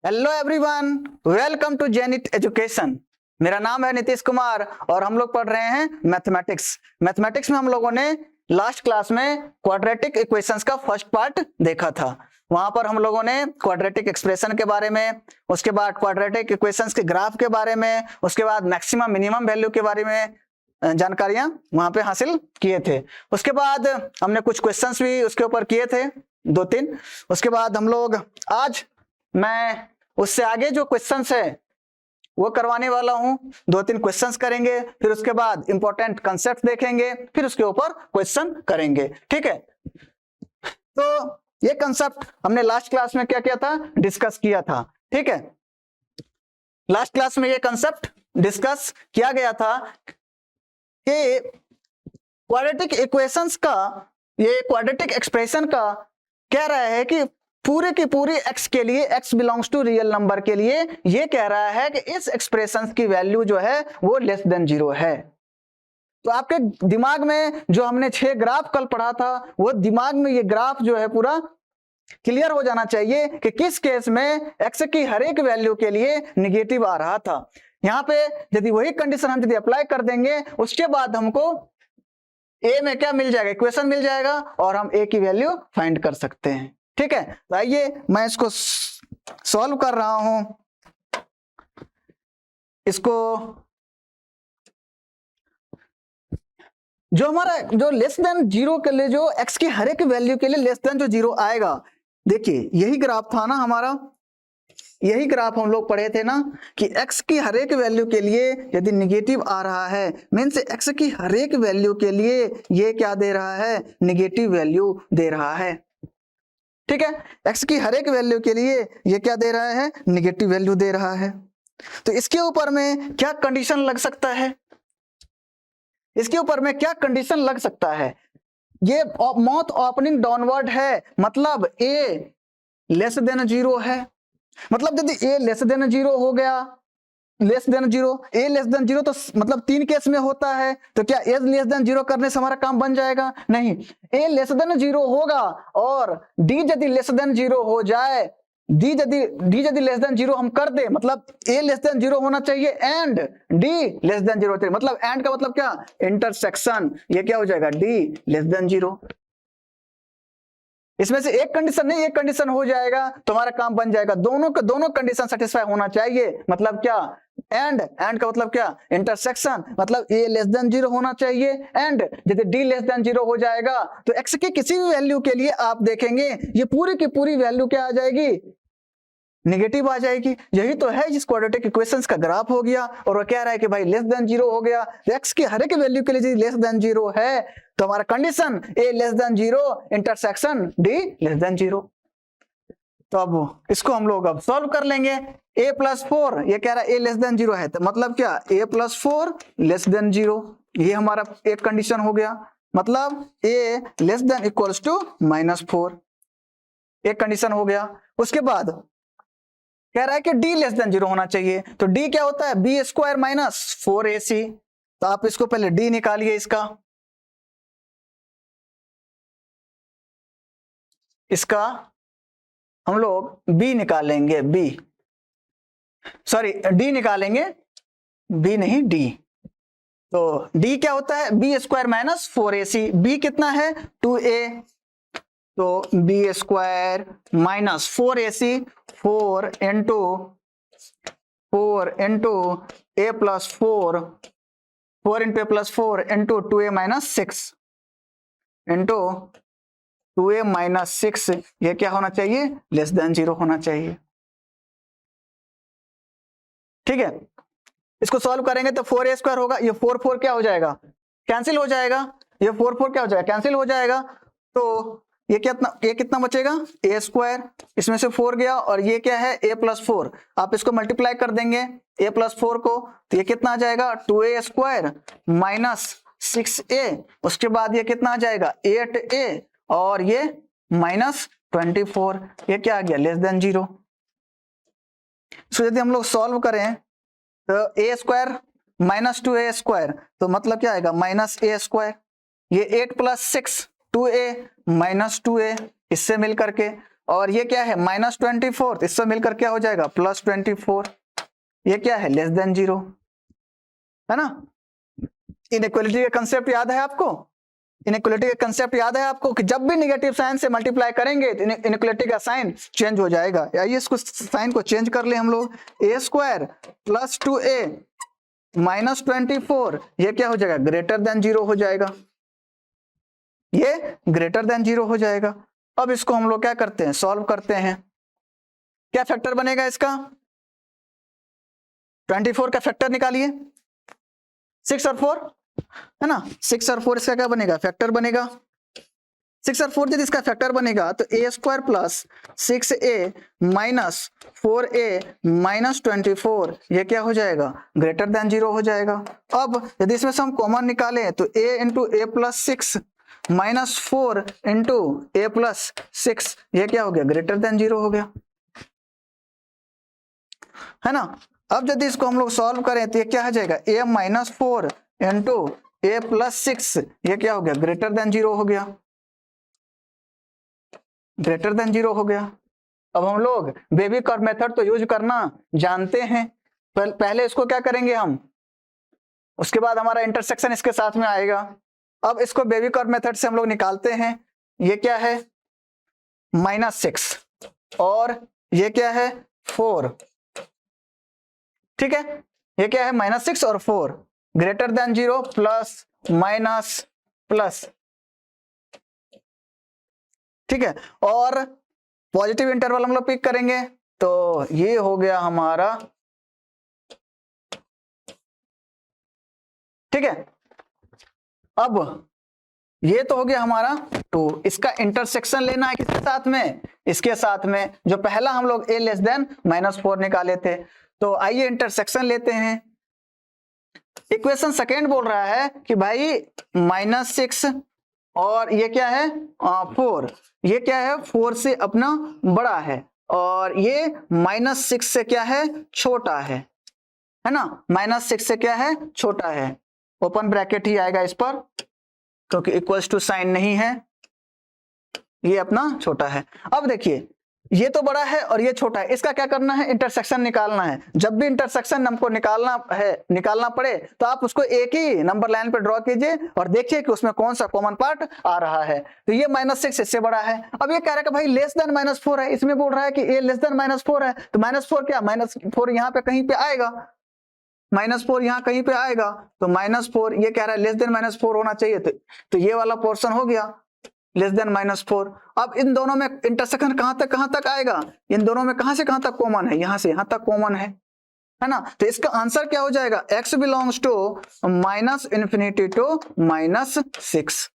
Hello everyone, welcome to जेनिट education. मेरा नाम है नीतीश कुमार और हम लोग पढ़ रहे हैं मैथमेटिक्स में हम लोगों ने लास्ट क्लास में क्वाड्रेटिक इक्वेशंस का फर्स्ट पार्ट देखा था। वहां पर हम लोगों ने क्वाड्रेटिक एक्सप्रेशन के बारे में, उसके बाद क्वाड्रेटिक इक्वेशंस के ग्राफ के बारे में, उसके बाद मैक्सिमम मिनिमम वैल्यू के बारे में जानकारियां वहां पे हासिल किए थे। उसके बाद हमने कुछ क्वेश्चंस भी उसके ऊपर किए थे, 2-3। उसके बाद हम लोग आज मैं उससे आगे जो क्वेश्चंस है वो करवाने वाला हूं। 2-3 क्वेश्चंस करेंगे, फिर उसके बाद इंपॉर्टेंट कंसेप्ट देखेंगे, फिर उसके ऊपर क्वेश्चन करेंगे। ठीक है, तो ये कंसेप्ट हमने लास्ट क्लास में क्या किया था, डिस्कस किया था। ठीक है, लास्ट क्लास में ये कंसेप्ट डिस्कस किया गया था कि क्वाड्रेटिक इक्वेशंस का, ये क्वाड्रेटिक एक्सप्रेशन का कह रहा है कि पूरे की पूरी x के लिए, x belongs to real number के लिए ये कह रहा है कि इस एक्सप्रेशन की वैल्यू जो है वो लेस देन 0 है। तो आपके दिमाग में जो हमने 6 ग्राफ कल पढ़ा था, वो दिमाग में ये ग्राफ जो है पूरा क्लियर हो जाना चाहिए कि किस केस में x की हर एक वैल्यू के लिए निगेटिव आ रहा था। यहाँ पे यदि वही कंडीशन हम यदि अप्लाई कर देंगे, उसके बाद हमको a में क्या मिल जाएगा, इक्वेशन मिल जाएगा और हम a की वैल्यू फाइंड कर सकते हैं। ठीक है, तो आइए मैं इसको सॉल्व कर रहा हूं। इसको जो हमारा जो लेस देन 0 के लिए, जो x की हर एक वैल्यू के लिए लेस देन जो 0 आएगा, देखिए यही ग्राफ था ना हमारा, यही ग्राफ हम लोग पढ़े थे ना कि x की हर एक वैल्यू के लिए यदि निगेटिव आ रहा है, मीन्स x की हर एक वैल्यू के लिए ये क्या दे रहा है, निगेटिव वैल्यू दे रहा है। ठीक है, x की हर एक वैल्यू के लिए ये क्या दे रहा है, निगेटिव वैल्यू दे रहा है। तो इसके ऊपर में क्या कंडीशन लग सकता है, इसके ऊपर में क्या कंडीशन लग सकता है, ये माउथ ओपनिंग डाउनवर्ड है, मतलब a लेस देन 0 है। मतलब यदि a लेस देन 0 हो गया, less than 0, a less then 0 तो मतलब 3 केस में होता है, तो क्या a लेस देन 0 करने से हमारा काम बन जाएगा? नहीं, a लेस देन 0 होगा और d यदि लेस देन 0 हो जाए, d यदि लेस देन 0 हम कर दे, मतलब a लेस देन 0 होना चाहिए एंड d लेस देन 0 चाहिए। मतलब एंड का मतलब क्या, इंटरसेक्शन, ये क्या हो जाएगा, d लेस देन 0। इसमें से एक कंडीशन नहीं, एक कंडीशन हो जाएगा तो हमारा काम बन जाएगा। दोनों कंडीशन सेटिस्फाई होना चाहिए। मतलब क्या, एंड का मतलब क्या, इंटरसेक्शन, मतलब a लेस देन 0 होना चाहिए एंड यदि d लेस देन 0 हो जाएगा तो x की किसी भी वैल्यू के लिए आप देखेंगे ये पूरी की पूरी वैल्यू क्या आ जाएगी, निगेटिव आ जाएगी। यही तो है जिस क्वाड्रेटिक इक्वेशंस का ग्राफ हो गया, और वो कह रहा है कि भाई लेस देन 0 हो गया, तो x की हर एक वैल्यू के लिए लेस देन 0 है तो हमारा condition a less then 0 intersection d less then 0। तो अब इसको हम लोग अब सॉल्व कर लेंगे। a प्लस 4, ये कह रहा है a लेस देन 0 है, तो मतलब क्या, a प्लस 4 लेस देन 0, ये हमारा एक कंडीशन हो गया। मतलब a less than equals to -4, एक कंडीशन हो गया। उसके बाद कह रहा है कि d लेस देन 0 होना चाहिए, तो d क्या होता है, b स्क्वायर माइनस 4ac। तो आप इसको पहले d निकालिए, इसका हम लोग b निकालेंगे, d निकालेंगे, b नहीं d। तो d क्या होता है, b square minus 4ac, b कितना है 2a, तो b square minus 4ac, 4 into a plus 4, 4 into a plus 4 into 2a minus 6 into 2a minus 6, ये क्या होना चाहिए, लेस देन 0 होना चाहिए। ठीक है, इसको सॉल्व करेंगे तो 4a स्क्वायर होगा, ये 4 क्या हो जाएगा, कैंसिल हो जाएगा, ये 4 क्या हो जाएगा, कैंसिल हो जाएगा। तो ये कितना बचेगा, a स्क्वायर, इसमें से 4 गया और ये क्या है, a प्लस 4, आप इसको मल्टीप्लाई कर देंगे a प्लस 4 को, तो ये कितना आ जाएगा, 2a स्क्वायर माइनस 6a, उसके बाद ये कितना आ जाएगा, 8a, और ये माइनस 24, ये क्या आ गया, लेस देन 0। इसको यदि हम लोग सॉल्व करें तो a square minus 2a square, तो मतलब क्या आएगा, माइनस a स्क्वायर, ये 8 प्लस 6 2a माइनस 2a, इससे मिल करके, और ये क्या है -24, इससे मिलकर क्या हो जाएगा +24। ये क्या है लेस देन 0, है ना। इनइक्वालिटी का कंसेप्ट याद है आपको, इनइक्वालिटी का कंसेप्ट याद है आपको कि जब भी नेगेटिव साइन से मल्टीप्लाई करेंगे तो इनइक्वालिटी का साइन चेंज हो जाएगा। आइए इसको साइन को चेंज कर ले हम लोग, a² + 2a -24, ये क्या हो जाएगा ग्रेटर देन 0 हो जाएगा, ये ग्रेटर देन 0 हो जाएगा। अब इसको हम लोग क्या करते हैं सॉल्व करते हैं। क्या फैक्टर बनेगा इसका, 24 का फैक्टर निकालिए, 6 और 4 है ना, 6 और 4 इसका क्या बनेगा फैक्टर बनेगा। 6 और 4 यदि इसका फैक्टर बनेगा तो a² + 6a - 4a - 24, ये क्या हो जाएगा ग्रेटर देन 0 हो जाएगा। अब यदि इसमें से हम कॉमन निकालें तो a × a + 6 - 4 × a + 6, ये क्या हो गया ग्रेटर देन 0 हो गया, है ना। अब यदि इसको हम लोग सॉल्व करें तो ये क्या हो जाएगा a - 4 × a + 6, ये क्या हो गया ग्रेटर देन 0 हो गया, ग्रेटर देन 0 हो गया। अब हम लोग बेबी कर्व मेथड तो यूज करना जानते हैं, पहले इसको क्या करेंगे हम, उसके बाद हमारा इंटरसेक्शन इसके साथ में आएगा। अब इसको बेबी कर्व मेथड से हम लोग निकालते हैं, ये क्या है -6 और ये क्या है 4, ठीक है, ये क्या है -6 और 4, greater than 0 plus minus plus, ठीक है। और पॉजिटिव इंटरवल हम लोग पिक करेंगे तो ये हो गया हमारा, ठीक है। अब ये तो हो गया हमारा 2, इसका इंटरसेक्शन लेना है किसके साथ में, इसके साथ में, जो पहला हम लोग a <- 4 निकाले थे। तो आइए इंटरसेक्शन लेते हैं। इक्वेशन सेकेंड बोल रहा है कि भाई -6 और ये क्या है 4, ये क्या है 4 से अपना बड़ा है और ये -6 से क्या है छोटा है ना, -6 से क्या है छोटा है, ओपन ब्रैकेट ही आएगा इस पर क्योंकि इक्वल्स टू साइन नहीं है, ये अपना छोटा है। अब देखिए ये तो बड़ा है और ये छोटा है, इसका क्या करना है इंटरसेक्शन निकालना है। जब भी इंटरसेक्शन हमको निकालना पड़े तो आप उसको एक ही नंबर लाइन पे ड्रॉ कीजिए और देखिए कि उसमें कौन सा कॉमन पार्ट आ रहा है। तो ये -6 इससे बड़ा है। अब ये कह रहा है कि भाई <- है, इसमें बोल रहा है कि a <- है, तो -4 क्या -4 यहाँ पे कहीं पे आएगा, -4 यहाँ कहीं पे आएगा, तो -4 ये कह रहा है <- होना चाहिए, तो ये वाला पोर्शन हो गया <-4। अब इन दोनों में इंटरसेक्शन कहां तक आएगा, इन दोनों में कहां से कहां तक कॉमन है, यहां से यहां तक कॉमन है ना। तो इसका आंसर क्या हो जाएगा x belongs to -∞ to -6।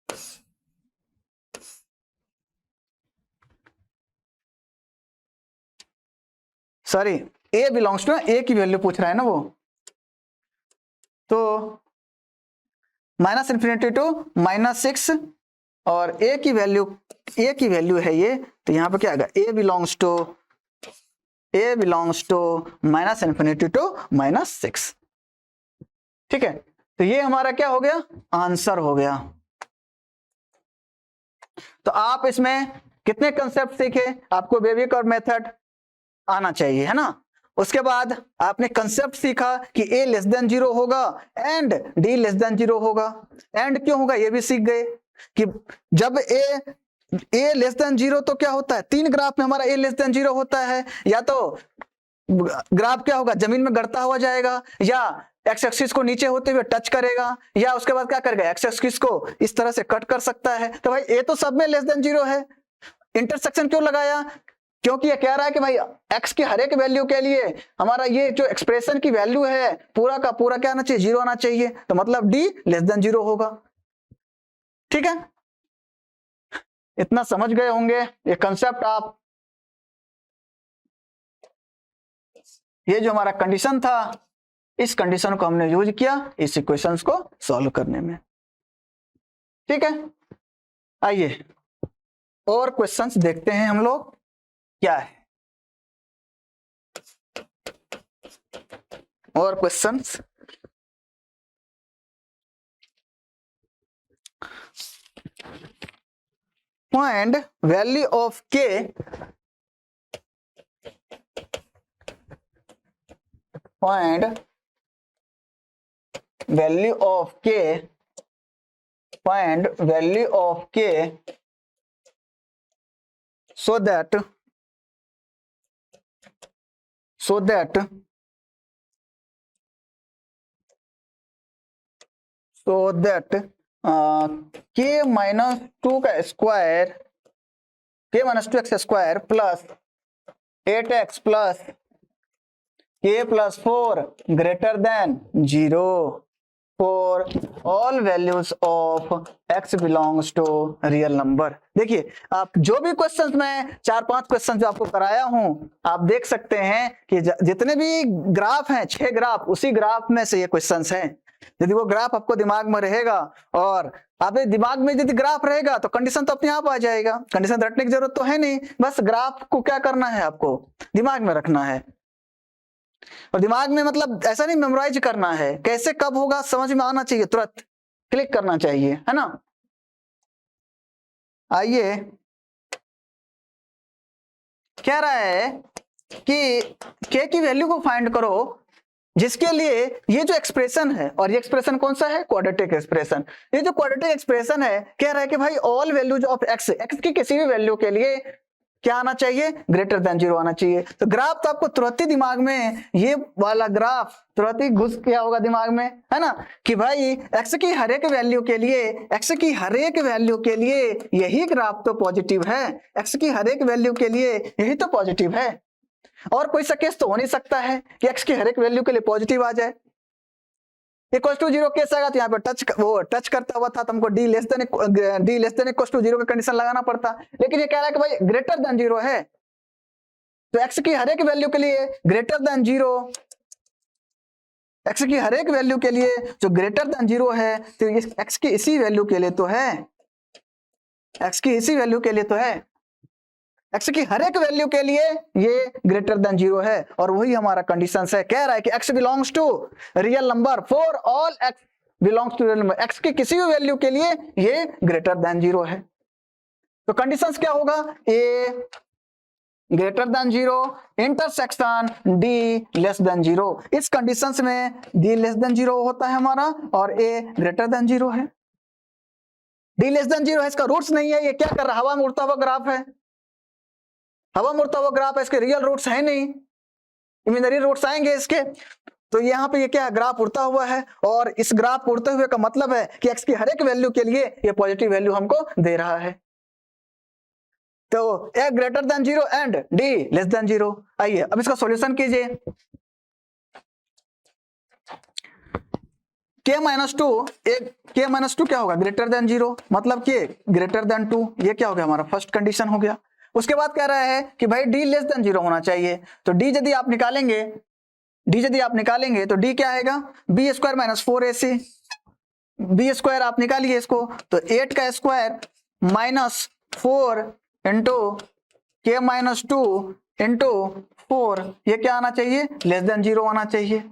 Sorry a belongs to, a की वैल्यू पूछ रहा है ना वो, तो -∞ टू -6 और a की वैल्यू है ये, तो यहाँ पे क्या आएगा a बिलोंग्स टू -∞ टू -6, ठीक है। तो ये हमारा क्या हो गया आंसर हो गया। तो आप इसमें कितने कंसेप्ट सीखे, आपको बेबी कर्व मेथड आना चाहिए, है ना। उसके बाद आपने कंसेप्ट सीखा कि a <0 होगा एंड d <0 होगा। एंड क्यों होगा ये भी सीख गए कि जब a <0 तो क्या होता है, 3 ग्राफ में हमारा a <0 होता है, या तो ग्राफ क्या होगा जमीन में गड़ता हुआ जाएगा, या एक्स एक्सिस को नीचे होते हुए टच करेगा, या उसके बाद क्या करेगा एक्स एक्सिस को इस तरह से कट कर सकता है। तो भाई a तो सब में <0 है, इंटरसेक्शन क्यों लगाया, क्योंकि ये कह रहा है कि भाई x की हर एक वैल्यू के लिए हमारा ये जो एक्सप्रेशन की वैल्यू है पूरा का पूरा क्या आना चाहिए 0 आना चाहिए, तो मतलब d <0 होगा, ठीक है। इतना समझ गए होंगे ये कंसेप्ट आप, ये जो हमारा कंडीशन था इस कंडीशन को हमने यूज किया इस इक्वेशंस को सॉल्व करने में, ठीक है। आइए और क्वेश्चंस देखते हैं हम लोग क्या है, और questions find value of k find value of k, find value of k so that k minus two का square, k minus two x square plus 8x plus k plus 4 greater than 0 for all values of x belongs to real number. देखिए आप जो भी questions मैं 4-5 question जो आपको कराया हूं, आप देख सकते हैं कि जितने भी ग्राफ हैं 6 ग्राफ, उसी ग्राफ में से ये क्वेश्चंस हैं। यदि वो ग्राफ आपको दिमाग में रहेगा और आप दिमाग में यदि ग्राफ रहेगा तो कंडीशन तो अपने आप आ जाएगा। कंडीशन रटने की जरूरत तो है नहीं, बस ग्राफ को क्या करना है, आपको दिमाग में रखना है। और दिमाग में मतलब ऐसा नहीं मेमोराइज करना है, कैसे कब होगा समझ में आना चाहिए, तुरंत क्लिक करना चाहिए, है ना। आइए कह रहा है कि k की वैल्यू को फाइंड करो जिसके लिए ये जो एक्सप्रेशन है, और ये एक्सप्रेशन कौन सा है, क्वाड्रेटिक एक्सप्रेशन। ये जो क्वाड्रेटिक एक्सप्रेशन है कह रहा है कि भाई all values of x, x की किसी भी वैल्यू के लिए क्या आना चाहिए, ग्रेटर देन 0 आना चाहिए। तो ग्राफ तो आपको तुरंत ही दिमाग में, ये वाला ग्राफ तुरंत ही घुस गया होगा दिमाग में, है ना, कि भाई x की हर एक वैल्यू के लिए, x की हर एक वैल्यू के लिए यही ग्राफ तो पॉजिटिव है, x की हर एक वैल्यू के लिए यही तो पॉजिटिव है। और कोई सा केस तो हो नहीं सकता है कि x की हर एक वैल्यू के लिए पॉजिटिव आ जाए। इक्वल टू 0 केस आएगा तो यहाँ पे टच करता हुआ था, तुमको d less than equal to 0 का कंडीशन लगाना पड़ता। लेकिन ये कह रहा है कि भाई ग्रेटर देन 0 है, तो x की हर एक वैल्यू के लिए ग्रेटर देन 0, x की हर एक वैल्यू के लिए जो ग्रेटर देन 0 है, तो ये x की इसी वैल्यू के लिए तो है, x की इसी वैल्यू के लिए तो है, x की हर एक वैल्यू के लिए ये ग्रेटर देन 0 है। और वही हमारा कंडीशन है, कह रहा है कि x belongs to real number for all x belongs to real number, x की किसी भी वैल्यू के लिए ये ग्रेटर देन 0 है। तो कंडीशंस क्या होगा, a greater than 0 intersection d less then 0। इस कंडीशंस में d लेस देन 0 होता है हमारा और a ग्रेटर देन 0 है। d लेस देन 0 है, इसका रूट्स नहीं है, ये क्या कर रहा है, हवा में उड़ता हुआ ग्राफ है, हवा में उड़ता हुआ ग्राफ है, इसके रियल रूट्स है नहीं, इमेजिनरी रूट्स आएंगे इसके। तो यहाँ पे ये क्या है, ग्राफ उड़ता हुआ है, और इस ग्राफ उड़ते हुए का मतलब है कि x की हर एक वैल्यू के लिए ये पॉजिटिव वैल्यू हमको दे रहा है। तो a greater than 0 and d less then 0। आइए अब इसका सॉल्यूशन कीजिए। k माइनस टू क्या होगा, ग्रेटर देन 0, मतलब k ग्रेटर देन 2, ये क्या हो गया, हमारा फर्स्ट कंडीशन हो गया। उसके बाद कह रहा है कि भाई d लेस देन 0 होना चाहिए, तो d यदि आप निकालेंगे तो d क्या आएगा, b square minus 4ac, b square आप निकालिए इसको, तो 8 का square minus 4 into k minus 2 into 4, ये क्या आना चाहिए, लेस देन 0 आना चाहिए।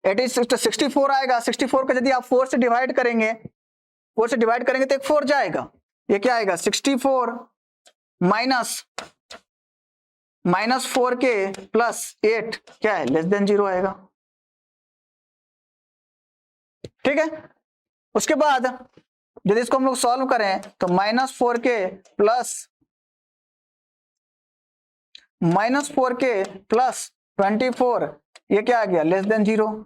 64 आएगा, 64 का यदि आप 4 से डिवाइड करेंगे तो एक 4 जाएगा, ये क्या आएगा 64 माइनस 4k प्लस 8 क्या है, लेस देन 0 आएगा। ठीक है, उसके बाद यदि इसको हम लोग सॉल्व करें तो माइनस 4k प्लस 24, ये क्या आ गया, less than 0।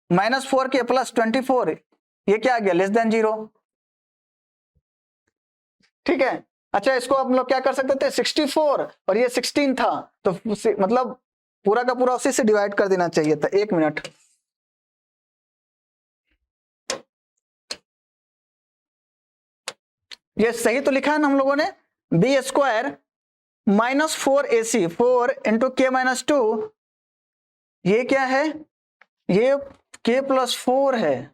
Minus 4k plus 24, ये क्या आ गया, लेस देन 0। ठीक है, अच्छा इसको हम लोग क्या कर सकते थे, 64 और ये 16 था, तो मतलब पूरा का पूरा उसी से डिवाइड कर देना चाहिए था। 1 मिनट, ये सही तो लिखा है ना हम लोगों ने, B square minus 4ac 4 into के माइनस 2, ये क्या है, ये k प्लस 4 है,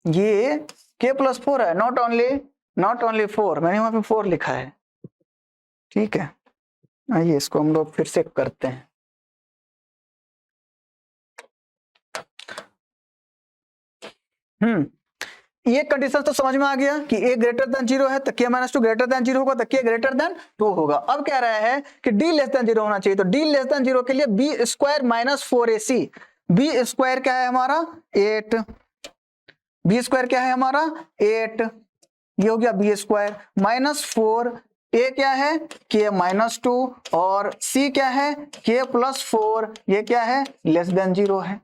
ये k प्लस 4 है, नॉट ओनली 4, मैंने वहां पे 4 लिखा है। ठीक है, आइए इसको हम लोग फिर से करते हैं। ये कंडीशन तो समझ में आ गया कि a ग्रेटर देन 0 है तो k minus to greater than 0 होगा तो k ग्रेटर देन 2 होगा। अब कह रहा है कि d लेस देन 0 होना चाहिए, तो d लेस देन 0 के लिए b square minus 4ac, b square क्या है हमारा 8, b स्क्वायर क्या है हमारा 8, ये हो गया b स्क्वायर माइनस 4, a क्या है k माइनस 2 और c क्या है k प्लस 4, ये क्या है लेस देन 0 है।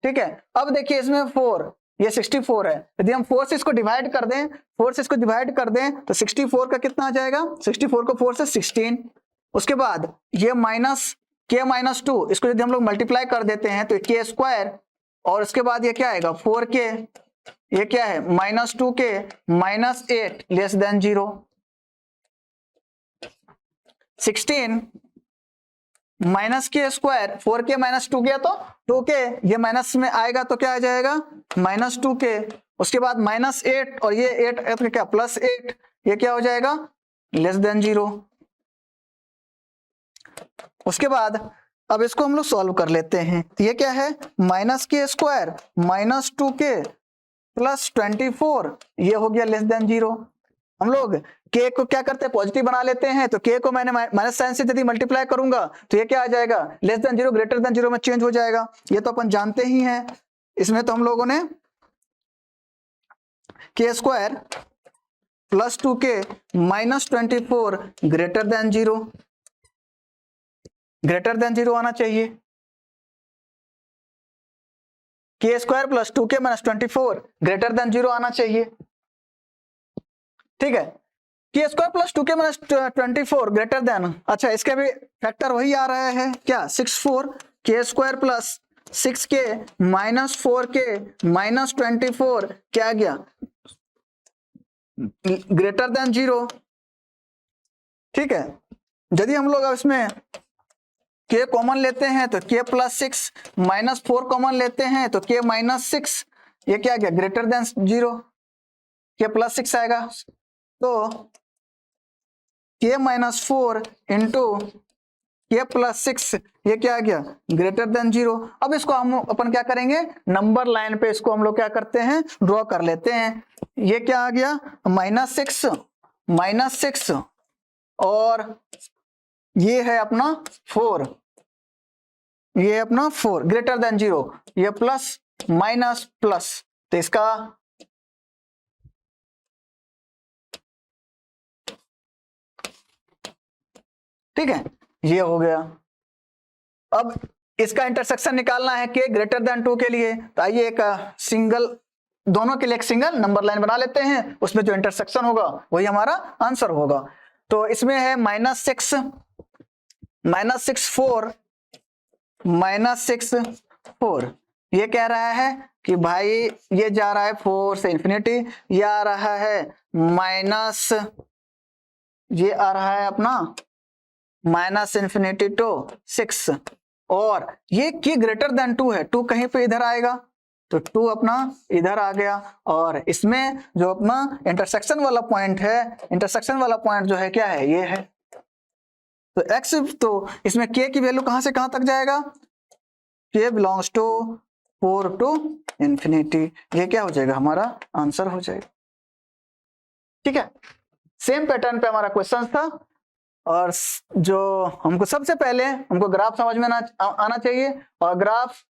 ठीक है, अब देखिए इसमें 4, ये 64 है, यदि हम 4 से इसको डिवाइड कर दें, 4 से इसको डिवाइड कर दें तो 64 का कितना आ जाएगा, 64 को 4 से 16, उसके बाद ये माइनस k माइनस 2, इसको यदि हम लोग मल्टीप्लाई कर देते हैं तो k स्क्वायर, और उसके बाद ये क्या आएगा 4k, ये क्या है minus 2k minus 8 less than 0, 16 minus के स्क्वायर 4k माइनस 2 गया तो 2k, ये माइनस में आएगा तो क्या आ जाएगा माइनस 2k, उसके बाद माइनस 8 और ये 8 तो क्या प्लस 8, ये क्या हो जाएगा लेस देन 0। उसके बाद अब इसको हम लोग सॉल्व कर लेते हैं, तो ये क्या है माइनस के स्क्वायर माइनस 2k प्लस 24, ये हो गया लेस देन 0। हम लोग k को क्या करते हैं पॉजिटिव बना लेते हैं, तो k को मैंने माइनस साइन से यदि मल्टीप्लाई करूंगा तो ये क्या आ जाएगा लेस देन 0 ग्रेटर देन 0 में चेंज हो जाएगा, ये तो अपन जानते ही हैं। इसमें तो हम लोगों ने k square plus 2k minus 24 greater than 0, greater than 0 आना चाहिए, k square plus 2k minus 24 greater than 0 आना चाहिए। ठीक है, k square plus 2k minus 24 greater than, अच्छा इसका भी फैक्टर वही आ रहा है क्या 64, k square plus 6k minus 4k minus 24 क्या आ गया ग्रेटर देन 0। ठीक है, यदि हम लोग अब इसमें k कॉमन लेते हैं तो k प्लस 6 माइनस 4 कॉमन लेते हैं तो k माइनस 6, ये क्या आ गया ग्रेटर देन 0, k प्लस 6 आएगा तो k minus 4 into k plus 6, ये क्या आ गया ग्रेटर देन 0। अब इसको हम अपन क्या करेंगे नंबर लाइन पे इसको हम लोग क्या करते हैं ड्रॉ कर लेते हैं, ये क्या आ गया माइनस 6 और ये है अपना 4, ये अपना 4 ग्रेटर देन 0, ये प्लस माइनस प्लस, तो इसका ठीक है ये हो गया। अब इसका इंटरसेक्शन निकालना है के ग्रेटर देन 2 के लिए, तो आइए एक सिंगल, दोनों के लिए एक सिंगल नंबर लाइन बना लेते हैं, उसमें जो इंटरसेक्शन होगा वही हमारा आंसर होगा। तो इसमें है माइनस 6 4 माइनस 6 4, ये कह रहा है कि भाई ये जा रहा है 4 से इंफिनिटी, ये आ रहा है माइनस, ये आ रहा है अपना माइनस इंफिनिटी टू 6, और ये की ग्रेटर देन 2 है, 2 कहीं पे इधर आएगा तो 2 अपना इधर आ गया, और इसमें जो अपना इंटरसेक्शन वाला पॉइंट है, इंटरसेक्शन वाला पॉइंट जो है क्या है ये है, तो x, तो इसमें k की वैल्यू कहां से कहां तक जाएगा, k belongs to 4 to infinity, ये क्या हो जाएगा हमारा आंसर हो जाएगा। ठीक है, सेम पैटर्न पे हमारा क्वेश्चन था, और जो हमको सबसे पहले हमको ग्राफ समझ में आना चाहिए, और ग्राफ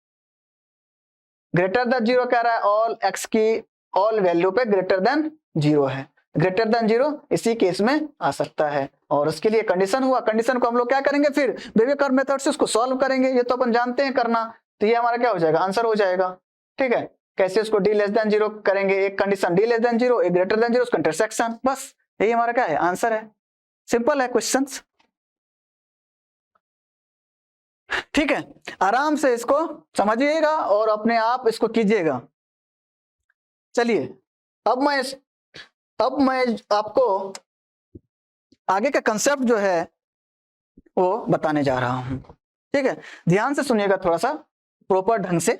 ग्रेटर देन 0 कह रहा है, ऑल x की ऑल वैल्यू पे ग्रेटर देन 0 है, ग्रेटर देन 0 इसी केस में आ सकता है, और उसके लिए कंडीशन हुआ, कंडीशन को हम लोग क्या करेंगे फिर बेबी कर्व मेथड से उसको सॉल्व करेंगे, ये तो अपन जानते हैं करना, तो ये हमारा क्या हो जाएगा आंसर हो जाएगा। ठीक है, कैसे उसको d लेस देन 0 करेंगे, एक कंडीशन d लेस देन 0, एक ग्रेटर देन 0, उसका इंटरसेक्शन, बस यही हमारा क्या है आंसर है, सिंपल है क्वेश्चन। ठीक है, आराम से इसको समझिएगा और अपने आप इसको कीजिएगा। चलिए अब मैं आपको आगे का कंसेप्ट जो है वो बताने जा रहा हूं। ठीक है, ध्यान से सुनिएगा थोड़ा सा प्रॉपर ढंग से।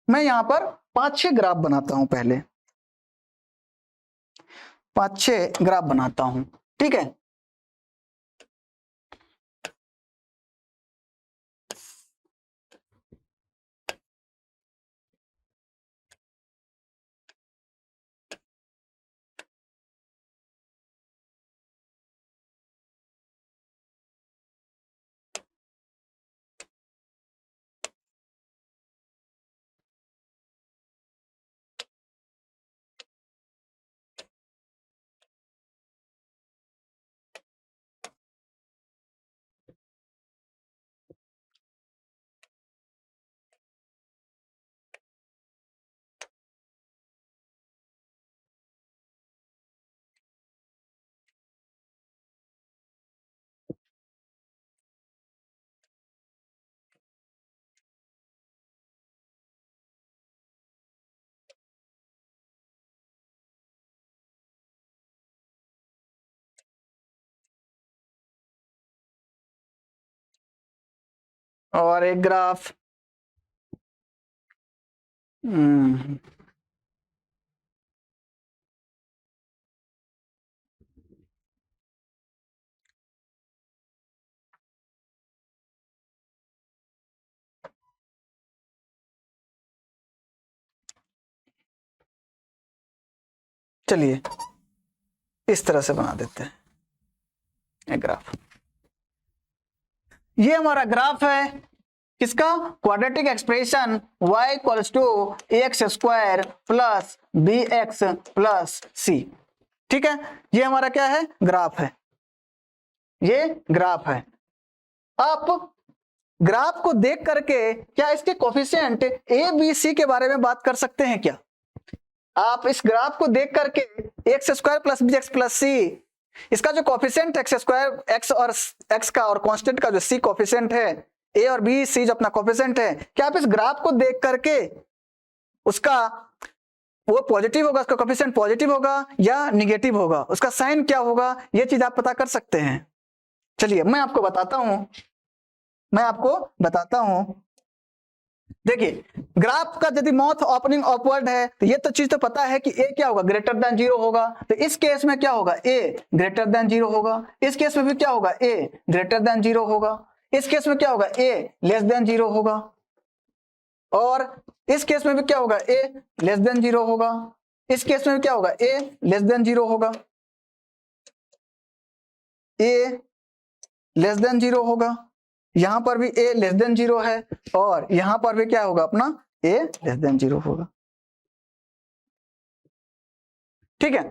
मैं यहां पर 5-6 ग्राफ बनाता हूं, पहले 5-6 ग्राफ बनाता हूं। ठीक है, और एक ग्राफ चलिए इस तरह से बना देते हैं एक ग्राफ। ये हमारा ग्राफ है किसका? Quadratic expression y equals to x square plus b x plus c. ठीक है, ये हमारा क्या है? ग्राफ है, ये ग्राफ है। आप ग्राफ को देख करके क्या इसके कोफिशिएंट ए बी सी के बारे में बात कर सकते हैं क्या? आप इस ग्राफ को देख करके x square plus b x plus c, इसका जो कोफिशिएंट एक्स स्क्वायर एक्स और एक्स का और कांस्टेंट का जो सी कोफिशिएंट है, ए और बी सी जो अपना कोफिशिएंट है, क्या आप इस ग्राफ को देख करके उसका वो पॉजिटिव होगा, उसका कोफिशिएंट पॉजिटिव होगा या निगेटिव होगा, उसका साइन क्या होगा, ये चीज आप पता कर सकते हैं। चलिए मैं आपको बताता हूं। देखिए ग्राफ का यदि माउथ ओपनिंग अपवर्ड है तो ये तो चीज तो पता है कि ए क्या होगा? ग्रेटर देन 0 होगा। तो इस केस में क्या होगा? ए ग्रेटर देन 0 होगा। इस केस में भी क्या होगा? ए ग्रेटर देन 0 होगा। इस केस में क्या होगा? ए लेस देन 0 होगा। और इस केस में भी क्या होगा? ए लेस देन 0 होगा। इस केस में भी क्या होगा? ए लेस देन 0 होगा, ए लेस देन 0 होगा। यहां पर भी ए लेस देन 0 है और यहां पर भी क्या होगा? अपना ए लेस देन 0 होगा। ठीक है,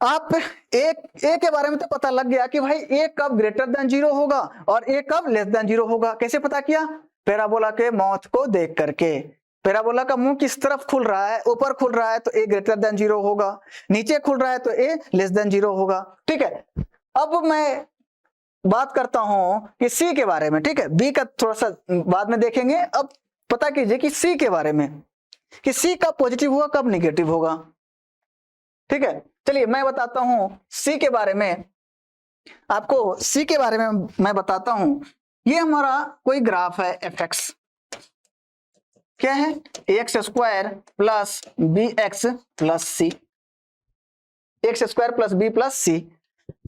आप ए के बारे में तो पता लग गया कि भाई ए कब ग्रेटर देन 0 होगा और ए कब लेस देन 0 होगा। कैसे पता किया? पैराबोला के माउथ को देख करके। पैराबोला का मुंह किस तरफ खुल रहा है? ऊपर खुल रहा है तो ए ग्रेटर देन 0 होगा, नीचे खुल रहा है तो ए लेस देन 0 होगा। ठीक है, अब मैं बात करता हूं कि सी के बारे में। ठीक है, बी का थोड़ा सा बाद में देखेंगे। अब पता कीजिए कि सी के बारे में, कि सी कब पॉजिटिव होगा, कब निगेटिव होगा। ठीक है, चलिए मैं बताता हूं सी के बारे में। आपको सी के बारे में मैं बताता हूं। ये हमारा कोई ग्राफ है एफ एक्स, क्या है? X square plus b x plus c, x square plus b plus c.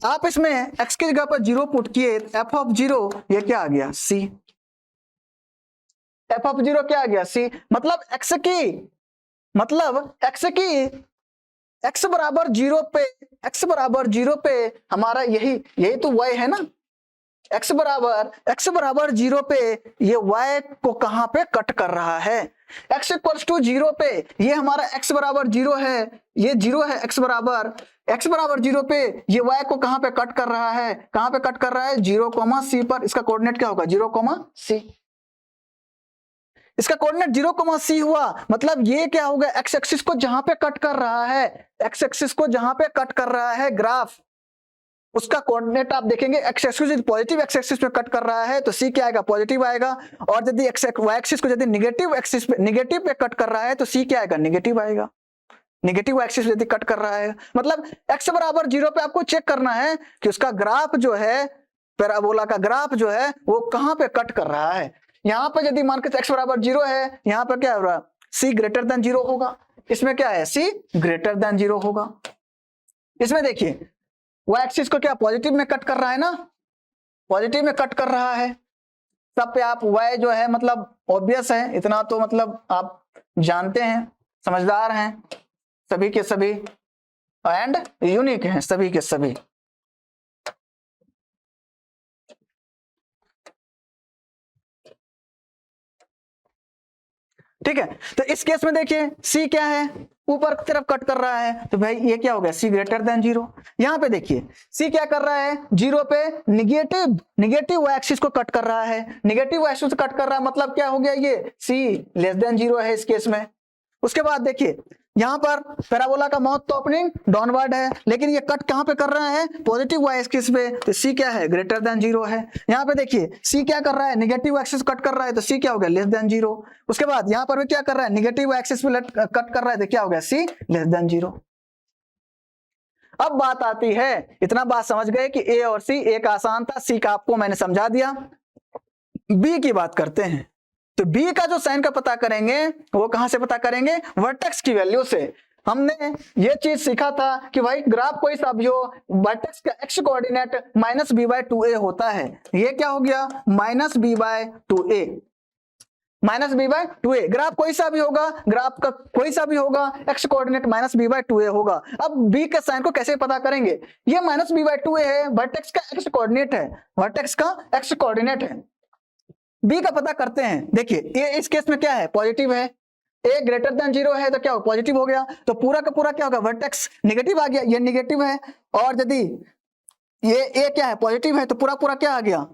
आप इसमें x की जगह पर 0 पुट किए, f ऑफ 0 ये क्या आ गया? c। f ऑफ 0 क्या आ गया? c। मतलब x की x बराबर 0 पे हमारा यही तो y है ना। x बराबर 0 पे ये y को कहां पे कट कर रहा है? x इक्वल्स टू 0 पे ये हमारा x बराबर 0 है, ये 0 है। x बराबर 0 पे ये y को कहां पे कट कर रहा है? कहां पे कट कर रहा है? 0, c पर। इसका कोऑर्डिनेट क्या होगा? 0, c। इसका कोऑर्डिनेट 0, c हुआ, मतलब ये क्या होगा? x एक्सिस को जहां पे कट कर रहा है, x एक्सिस को जहां पे कट कर रहा है ग्राफ, उसका कोऑर्डिनेट आप देखेंगे। X axis positive x axis पे कट कर रहा है तो सी क्या आएगा? पॉजिटिव आएगा। और यदि वाई एक्सिस को यदि निगेटिव पे कट कर रहा है तो सी क्या आएगा? निगेटिव आएगा। निगेटिव एक्सिस यदि कट कर रहा है, मतलब एक्स बराबर 0 पे आपको चेक करना है कि उसका ग्राफ जो है, पैराबोला का ग्राफ जो है वो कहां पे कट कर रहा है। यहां पर यदि मान के एक्स बराबर 0 है, यहां पर क्या हो रहा है? सी ग्रेटर देन 0 होगा। इसमें क्या है? सी ग्रेटर देन 0 होगा। इसमें देखिए y एक्सिस को क्या पॉजिटिव में कट कर रहा है ना, पॉजिटिव में कट कर रहा है। सब पे आप y जो है मतलब ऑब्वियस है, इतना तो मतलब आप जानते हैं, समझदार हैं सभी के सभी एंड यूनिक हैं सभी के सभी। ठीक है, तो इस केस में देखिए c क्या है? ऊपर की तरफ कट कर रहा है तो भाई ये क्या हो गया? c greater than 0। यहां पे देखिए c क्या कर रहा है? 0 पे निगेटिव y एक्सिस को कट कर रहा है, निगेटिव y एक्सिस कट कर रहा है, मतलब क्या हो गया? ये c लेस देन 0 है इस केस में। उसके बाद देखिए यहां पर पैराबोला का माउथ तो ओपनिंग डाउनवर्ड है, लेकिन ये कट कहां पे कर रहा है? पॉजिटिव y एक्सिस पे, तो c क्या है? ग्रेटर देन 0 है। यहां पे देखिए c क्या कर रहा है? निगेटिव एक्सिस कट कर रहा है तो c क्या हो गया? Less than 0। उसके बाद यहां पर भी क्या कर रहा है? निगेटिव एक्सिस पे कट कर रहा है तो क्या हो गया? c less than 0। अब बात आती है, इतना बात समझ गए कि a और c एक आसान था, c का आपको मैंने समझा दिया। बी की बात करते हैं, तो बी का जो साइन का पता करेंगे वो कहां से पता करेंगे? वर्टेक्स की वैल्यू से। हमने ये चीज सीखा था कि भाई ग्राफ कोई सा भी हो, वर्टेक्स का एक्स कोऑर्डिनेट -b/2a होता है। ये क्या हो गया? -b/2a, -b/2a। ग्राफ कोई सा भी होगा, ग्राफ का कोई सा भी होगा, एक्स कोऑर्डिनेट -b/2a होगा। अब बी के साइन को कैसे पता करेंगे? ये -b/2a है, वर्टेक्स का एक्स कोऑर्डिनेट है, वर्टेक्स का एक्स कोऑर्डिनेट है। बी का पता करते हैं। देखिए ये इस केस में क्या है? पॉजिटिव है। ए ग्रेटर देन 0 है तो क्या हो? पॉजिटिव हो गया। तो पूरा का पूरा क्या होगा? वर्टेक्स नेगेटिव आ गया, ये नेगेटिव है। और यदि ये ए क्या है? पॉजिटिव है, तो पूरा पूरा क्या आ गया?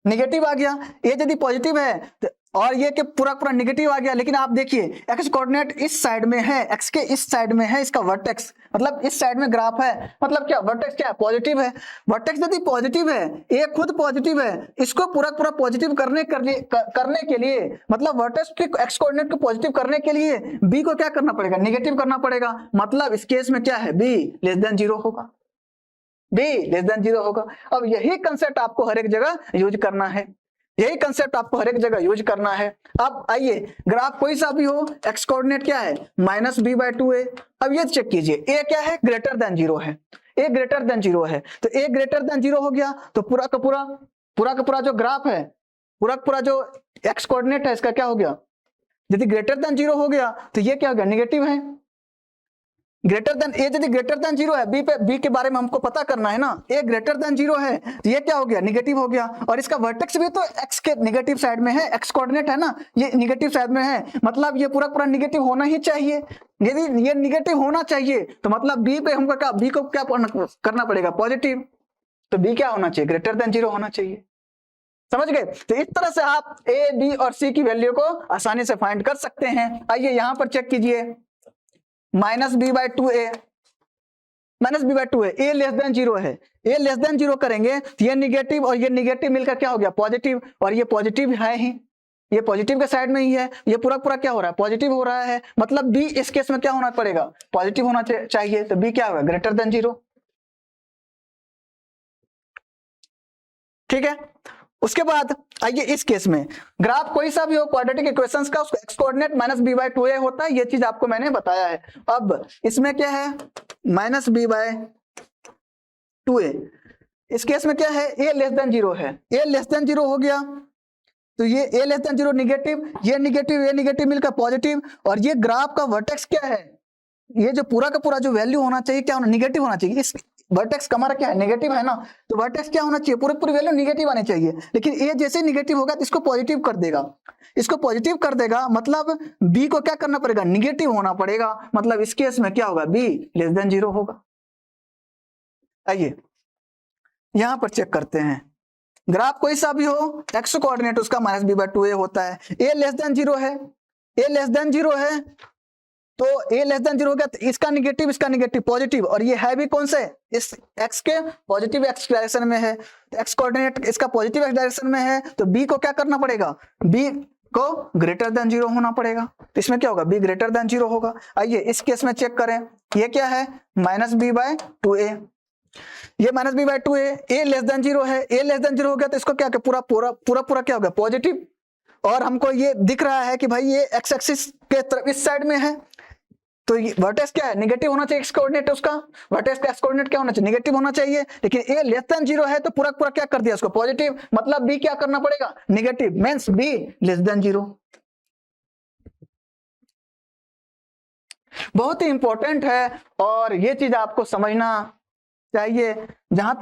नेगेटिव आ गया। ये यदि पॉजिटिव है तो और ये के पूरा पूरा नेगेटिव आ गया। लेकिन आप देखिए एक्स कोऑर्डिनेट इस साइड में है, एक्स के इस साइड में है इसका वर्टेक्स, मतलब इस साइड में ग्राफ है, मतलब क्या? वर्टेक्स क्या है? पॉजिटिव है। वर्टेक्स यदि पॉजिटिव है, ए खुद पॉजिटिव है, इसको पूरा पूरा पॉजिटिव करने के लिए मतलब वर्टेक्स के एक्स कोऑर्डिनेट को पॉजिटिव करने के लिए बी को क्या करना पड़ेगा? नेगेटिव करना पड़ेगा। मतलब इस केस में क्या है? बी लेस देन 0 होगा, बी लेस देन 0 होगा। अब यही कंसेप्ट आपको हर एक जगह यूज करना है, यही कंसेप्ट आपको हर एक जगह यूज करना है। अब आइए ग्राफ कोई सा भी हो, एक्स कोऑर्डिनेट क्या है? -b/2a। अब ये चेक कीजिए, ए क्या है? ग्रेटर देन 0 है, ए ग्रेटर देन 0 है। तो ए ग्रेटर देन 0 हो गया तो पूरा का पूरा जो ग्राफ है, पूरा का पूरा जो एक्स कोऑर्डिनेट है इसका क्या हो गया? यदि ग्रेटर देन 0 हो गया तो ये क्या हो गया? नेगेटिव है। ग्रेटर देन ए यदि ग्रेटर देन 0 है, बी के बारे में हमको पता करना है ना। ए ग्रेटर देन 0 है तो ये क्या हो गया? नेगेटिव हो गया। और इसका वर्टेक्स भी तो एक्स के नेगेटिव साइड में है, एक्स कोऑर्डिनेट है ना, ये नेगेटिव साइड में है, मतलब ये पूरा पूरा नेगेटिव होना ही चाहिए। यदि ये नेगेटिव होना चाहिए तो मतलब बी पे हमको क्या, बी को क्या करना पड़ेगा? पॉजिटिव। तो बी क्या होना चाहिए? ग्रेटर देन 0 होना चाहिए। समझ गए? तो इस तरह से आप ए, बी और सी की वैल्यू को आसानी से फाइंड कर सकते हैं। आइए यहां पर चेक कीजिए, -b/2a, -b/2a, ए लेस देन 0 है, ए लेस देन 0 करेंगे तो ये निगेटिव और ये निगेटिव मिलकर क्या हो गया? पॉजिटिव। और ये पॉजिटिव है ही, ये पॉजिटिव के साइड में ही है, ये पूरा पूरा क्या हो रहा है? पॉजिटिव हो रहा है। मतलब बी इस केस में क्या होना पड़ेगा? पॉजिटिव होना चाहिए। तो बी क्या होगा? Greater than 0। ठीक है। उसके बाद आइए इस केस में ग्राफ कोई सा भी हो क्वाड्रेटिक इक्वेशंस का, उसका एक्स कोऑर्डिनेट -b/2a होता है, ये चीज आपको मैंने बताया है। अब इसमें क्या है? -b/2a। इस केस में क्या है? a लेस देन 0 है, a लेस देन 0 हो गया तो ये a लेस देन 0 निगेटिव, ये निगेटिव मिलकर पॉजिटिव। और ये ग्राफ का वर्टेक्स क्या है? ये जो पूरा का पूरा जो वैल्यू होना चाहिए क्या होना? निगेटिव होना चाहिए। इस वर्टेक्स का हमारा क्या है? नेगेटिव है ना, तो वर्टेक्स क्या होना चाहिए? पूरी वैल्यू निगेटिव आनी चाहिए। लेकिन ये जैसे निगेटिव होगा तो इसको पॉजिटिव कर देगा, इसको पॉजिटिव कर देगा, मतलब बी को क्या करना पड़ेगा? निगेटिव होना पड़ेगा। मतलब इस केस में क्या होगा? बी लेस देन 0 होगा। आइए यहां पर चेक करते हैं, ग्राफ कोई सा भी हो, एक्स कोऑर्डिनेट उसका -b/2a होता है, ए लेस देन 0 है, ए लेस देन 0 है तो a लेस देन 0 हो गया तो इसका निगेटिव पॉजिटिव। और ये है भी कौन से? इस x के पॉजिटिव x डायरेक्शन में है, तो x कोऑर्डिनेट इसका पॉजिटिव x डायरेक्शन में है, तो b को क्या करना पड़ेगा? b को ग्रेटर देन 0 होना पड़ेगा। तो इसमें क्या होगा? b ग्रेटर देन 0 होगा। आइए इस केस में चेक करें, ये क्या है? -b/2a, ये -b/2a, a लेस देन 0 है, a लेस देन 0 हो गया तो इसको क्या पूरा क्या हो गया? पॉजिटिव। और हमको ये दिख रहा है कि भाई ये x एक्सिस के तरफ इस साइड में है, तो वर्टेक्स क्या है? नेगेटिव होना चाहिए। एक्स कोऑर्डिनेट उसका वर्टेक्स का एक्स कोऑर्डिनेट क्या होना चाहिए? नेगेटिव होना चाहिए। लेकिन ए लेस देन 0 है तो पूरा क्या कर दिया उसको? पॉजिटिव। मतलब बी क्या करना पड़ेगा? Negative, means be less than 0। बहुत ही इंपॉर्टेंट है और ये चीज आपको समझना चाहिए। जहां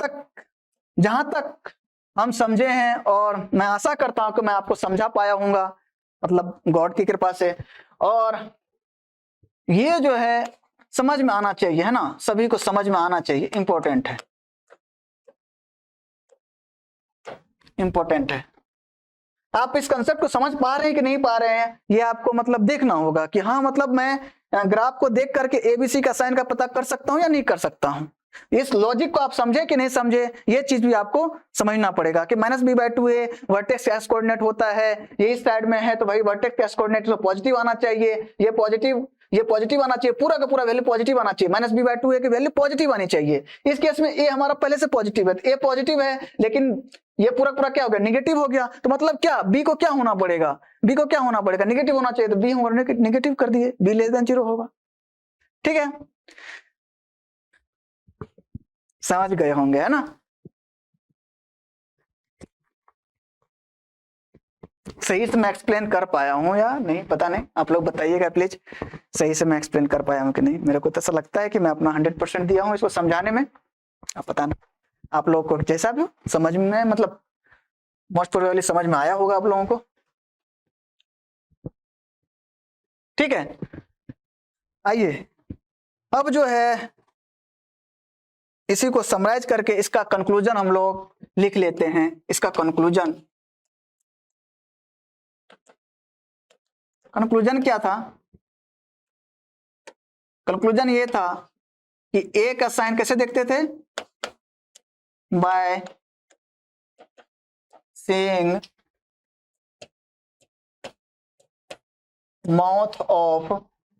तक हम समझे हैं, और मैं आशा करता हूं कि मैं आपको समझा पाया हूंगा, मतलब गॉड की कृपा से। और ये जो है समझ में आना चाहिए, है ना, सभी को समझ में आना चाहिए। इंपॉर्टेंट है। आप इस कंसेप्ट को समझ पा रहे हैं कि नहीं पा रहे हैं, ये आपको मतलब देखना होगा कि हाँ मतलब मैं ग्राफ को देख करके एबीसी का साइन का पता कर सकता हूं या नहीं कर सकता हूं। इस लॉजिक को आप समझे कि नहीं समझे, ये चीज भी आपको समझना पड़ेगा कि -b/2a वर्टेक्स एक्स कोऑर्डिनेट होता है, ये इस साइड में है तो भाई वर्टेक्स एक्स कोऑर्डिनेट तो पॉजिटिव आना चाहिए, ये पॉजिटिव ये पॉजिटिव आना चाहिए, पूरा का पूरा वैल्यू पॉजिटिव आना चाहिए, -b/2 a की वैल्यू पॉजिटिव आनी चाहिए। इस केस में a हमारा पहले से पॉजिटिव है, a पॉजिटिव है, लेकिन ये पूरा पूरा क्या हो गया, निगेटिव हो गया। तो मतलब क्या, b को क्या होना पड़ेगा, b को क्या होना पड़ेगा, निगेटिव होना चाहिए, तो b हमारा निगेटिव कर दिए, b <0 होगा। ठीक है, समझ गए होंगे, है ना। सही से मैं एक्सप्लेन कर पाया हूँ या नहीं पता नहीं, आप लोग बताइएगा प्लीज, सही से मैं एक्सप्लेन कर पाया हूँ कि नहीं। मेरे को तो ऐसा लगता है कि मैं अपना 100% दिया हूँ इसको समझाने में। अब पता नहीं आप लोगों को जैसा भी हो, समझ में मतलब मोस्ट प्रोबेबली समझ में आया होगा आप लोगों को। ठीक है, आइए अब जो है इसी को समराइज करके इसका कंक्लूजन हम लोग लिख लेते हैं। इसका कंक्लूजन क्या था, कंक्लूजन ये था कि ए का साइन कैसे देखते थे, by seeing mouth of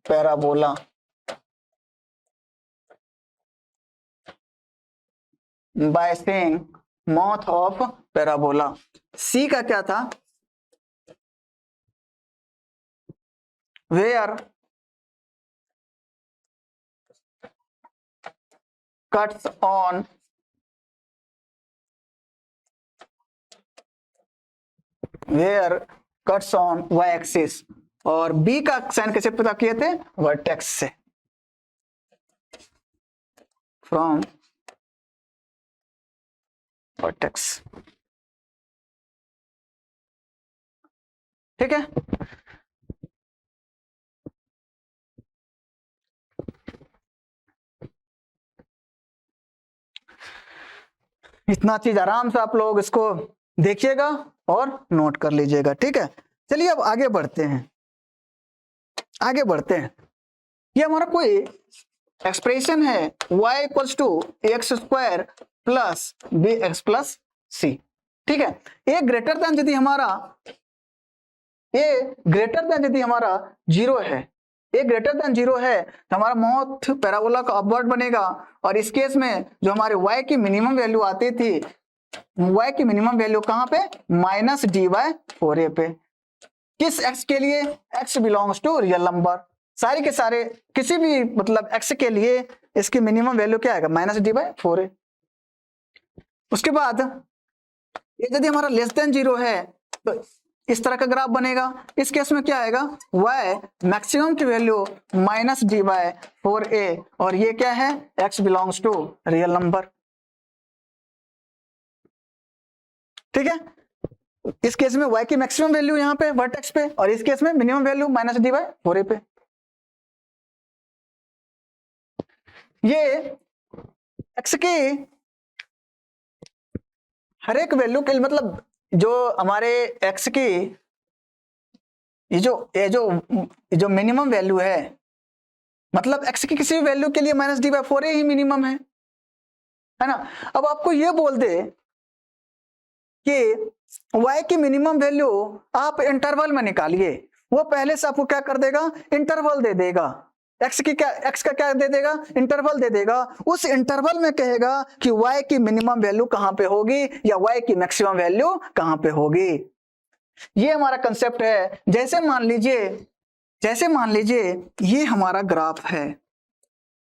parabola, by seeing mouth of parabola। C का क्या था, where cuts on y axis, और बी का साइन कैसे पता किए थे, वर्टेक्स से, फ्रॉम वर्टेक्स। ठीक है, इतना चीज आराम से आप लोग इसको देखिएगा और नोट कर लीजिएगा। ठीक है, चलिए अब आगे बढ़ते हैं, आगे बढ़ते हैं। ये हमारा कोई एक्सप्रेशन है y equals to x² plus bx plus c। ठीक है, ए ग्रेटर देन यदि हमारा जीरो है, ए ग्रेटर देन जीरो है तो हमारा माउथ पैराबोला का अपवर्ड बनेगा। और इस केस में जो हमारे y की मिनिमम वैल्यू आती थी, y की मिनिमम वैल्यू कहां पे, -d/4a पे। किस x के लिए, x belongs to real number, सारे के सारे किसी भी मतलब x के लिए इसकी मिनिमम वैल्यू क्या आएगा, -d/4a। उसके बाद ये यदि हमारा लेस देन जीरो है तो इस तरह का ग्राफ बनेगा। इस केस में क्या आएगा, y मैक्सिमम की वैल्यू -d/4a, और ये क्या है, x belongs to real number. ठीक है, इस केस में y की मैक्सिमम वैल्यू यहाँ पे वर्टेक्स पे, और इस केस में मिनिमम वैल्यू -d/4a पे। ये x की हर एक वैल्यू के मतलब जो हमारे x की ये जो मिनिमम वैल्यू है, मतलब x की किसी भी वैल्यू के लिए -d/4a ही मिनिमम है ना। अब आपको ये बोल दे कि y की मिनिमम वैल्यू आप इंटरवल में निकालिए, वो पहले से आपको क्या कर देगा, इंटरवल दे देगा। x का क्या दे देगा, इंटरवल दे देगा। उस इंटरवल में कहेगा कि y की मिनिमम वैल्यू कहां पे होगी या y की मैक्सिमम वैल्यू कहां पे होगी। ये हमारा कंसेप्ट है। जैसे मान लीजिए ये हमारा ग्राफ है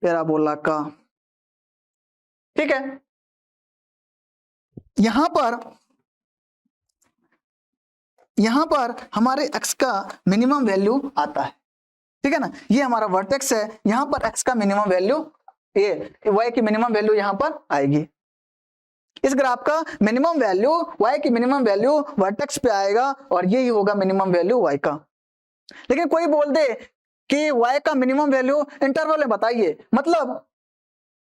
पैराबोला का। ठीक है, यहां पर हमारे x का मिनिमम वैल्यू आता है। ठीक है ना, ये हमारा वर्टेक्स है, यहां पर x का मिनिमम वैल्यू, ये y की मिनिमम वैल्यू यहां पर आएगी। इस ग्राफ का मिनिमम वैल्यू, y की मिनिमम वैल्यू वर्टेक्स पे आएगा, और यही होगा मिनिमम वैल्यू y का। लेकिन कोई बोल दे कि y का मिनिमम वैल्यू इंटरवल में बताइए, मतलब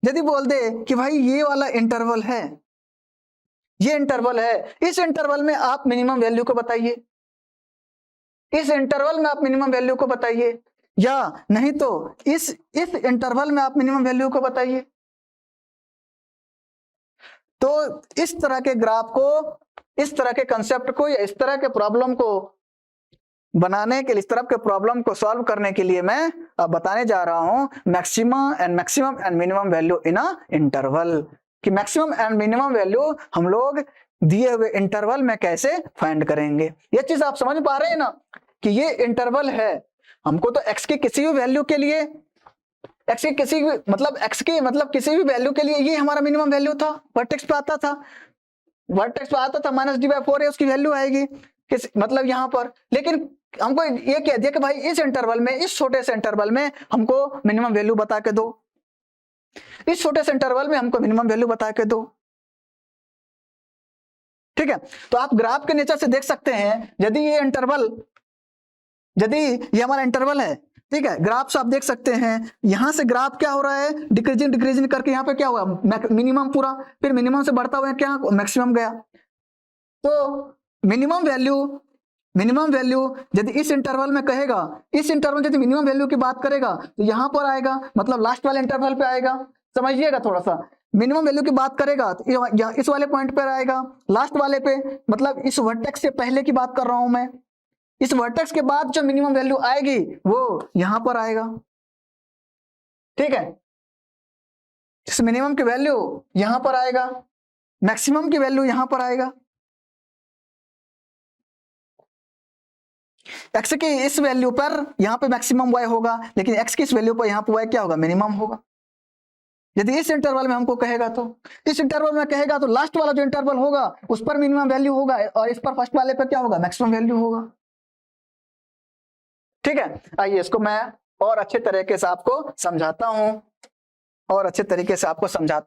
यदि बोल दे कि भाई ये वाला इंटरवल है, ये इंटरवल है, इस इंटरवल में आप मिनिमम वैल्यू को बताइए, इस इंटरवल में आप मिनिमम वैल्यू को बताइए, या नहीं तो इस इंटरवल में आप मिनिमम वैल्यू को बताइए। तो इस तरह के ग्राफ को, इस तरह के कंसेप्ट को या इस तरह के प्रॉब्लम को बनाने के लिए, इस तरफ के प्रॉब्लम को सॉल्व करने के लिए मैं अब बताने जा रहा हूं maximum and minimum value in a interval, कि मैक्सिमम एंड मिनिमम वैल्यू हम लोग दिए हुए इंटरवल में कैसे फाइंड करेंगे। ये चीज आप समझ पा रहे हैं ना, कि ये इंटरवल है, हमको तो x की किसी भी वैल्यू के लिए, x की किसी भी मतलब किसी भी वैल्यू के लिए ये हमारा मिनिमम वैल्यू था, वर्टेक्स पे आता था, वर्टेक्स पे आता था -d/4 है उसकी वैल्यू आएगी किस मतलब यहाँ पर। लेकिन हमको ये कह दिया कि भाई इस इंटरवल में, इस छोटे से इंटरवल में हमको मिनिमम वैल्यू बता के दो, इस छोटे से इंटरवल में हमको मिनिमम वैल्यू बता के दो। ठीक है, तो आप ग्राफ के नेचर से देख सकते हैं, यदि ये इंटरवल, यदि ये हमारा इंटरवल है, ठीक है, ग्राफ से आप देख सकते हैं यहां से ग्राफ क्या हो रहा है, डिक्रीजिंग डिक्रीजिंग करके यहाँ पे क्या हुआ, मिनिमम पूरा, फिर मिनिमम से बढ़ता हुआ क्या मैक्सिमम गया। तो मिनिमम वैल्यू यदि इस इंटरवल में कहेगा, इस इंटरवल यदि मिनिमम वैल्यू की बात करेगा तो यहां पर आएगा, मतलब लास्ट वाले इंटरवल पे आएगा, समझिएगा थोड़ा सा। मिनिमम वैल्यू की बात करेगा तो इस वाले पॉइंट पर आएगा, लास्ट वाले पे, मतलब इस वर्टेक्स से पहले की बात कर रहा हूं मैं, इस वर्टेक्स के बाद जो मिनिमम वैल्यू आएगी वो यहां पर आएगा। ठीक है, इस मिनिमम की वैल्यू यहां पर आएगा, मैक्सिमम की वैल्यू यहां पर आएगा। एक्स की इस वैल्यू पर यहां पे मैक्सिमम वाई होगा, लेकिन एक्स की इस वैल्यू पर यहां पर वाई क्या होगा, मिनिमम होगा। यदि इस इंटरवल में हमको कहेगा तो, इस इंटरवल में कहेगा तो लास्ट वाला जो इंटरवल होगा उस पर मिनिमम वैल्यू होगा, और इस पर फर्स्ट वाले पर क्या होगा, मैक्सिमम वैल्यू होगा। ठीक है, आइए इसको मैं और अच्छे तरीके से आपको समझाता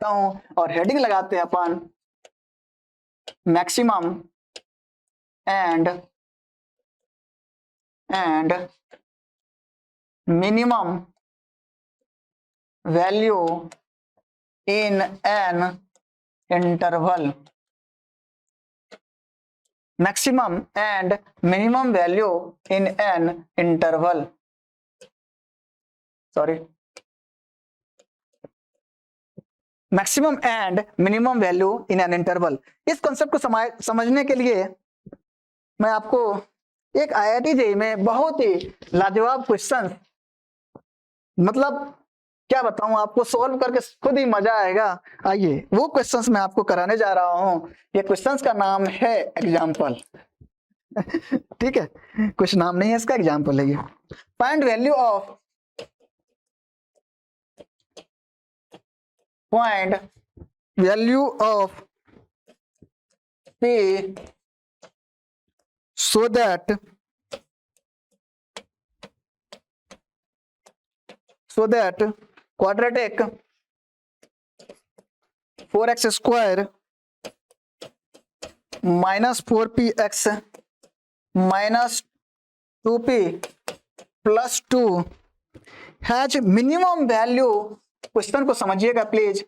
हूं, और हेडिंग लगाते हैं अपन, maximum and minimum value in an interval, maximum and minimum value in an interval, maximum and minimum value in an interval. इस कॉन्सेप्ट को समझने के लिए मैं आपको एक IIT JEE में बहुत ही लाजवाब क्वेश्चन, मतलब क्या बताऊं आपको, सॉल्व करके खुद ही मजा आएगा। आइए वो क्वेश्चंस मैं आपको कराने जा रहा हूं। ये क्वेश्चंस का नाम है एग्जाम्पल। ठीक है, कुछ नाम नहीं है इसका, एग्जाम्पल है ये। Find value of P so that quadratic 4x square minus 4px minus 2p plus 2 has minimum value, question को समझिएगा please,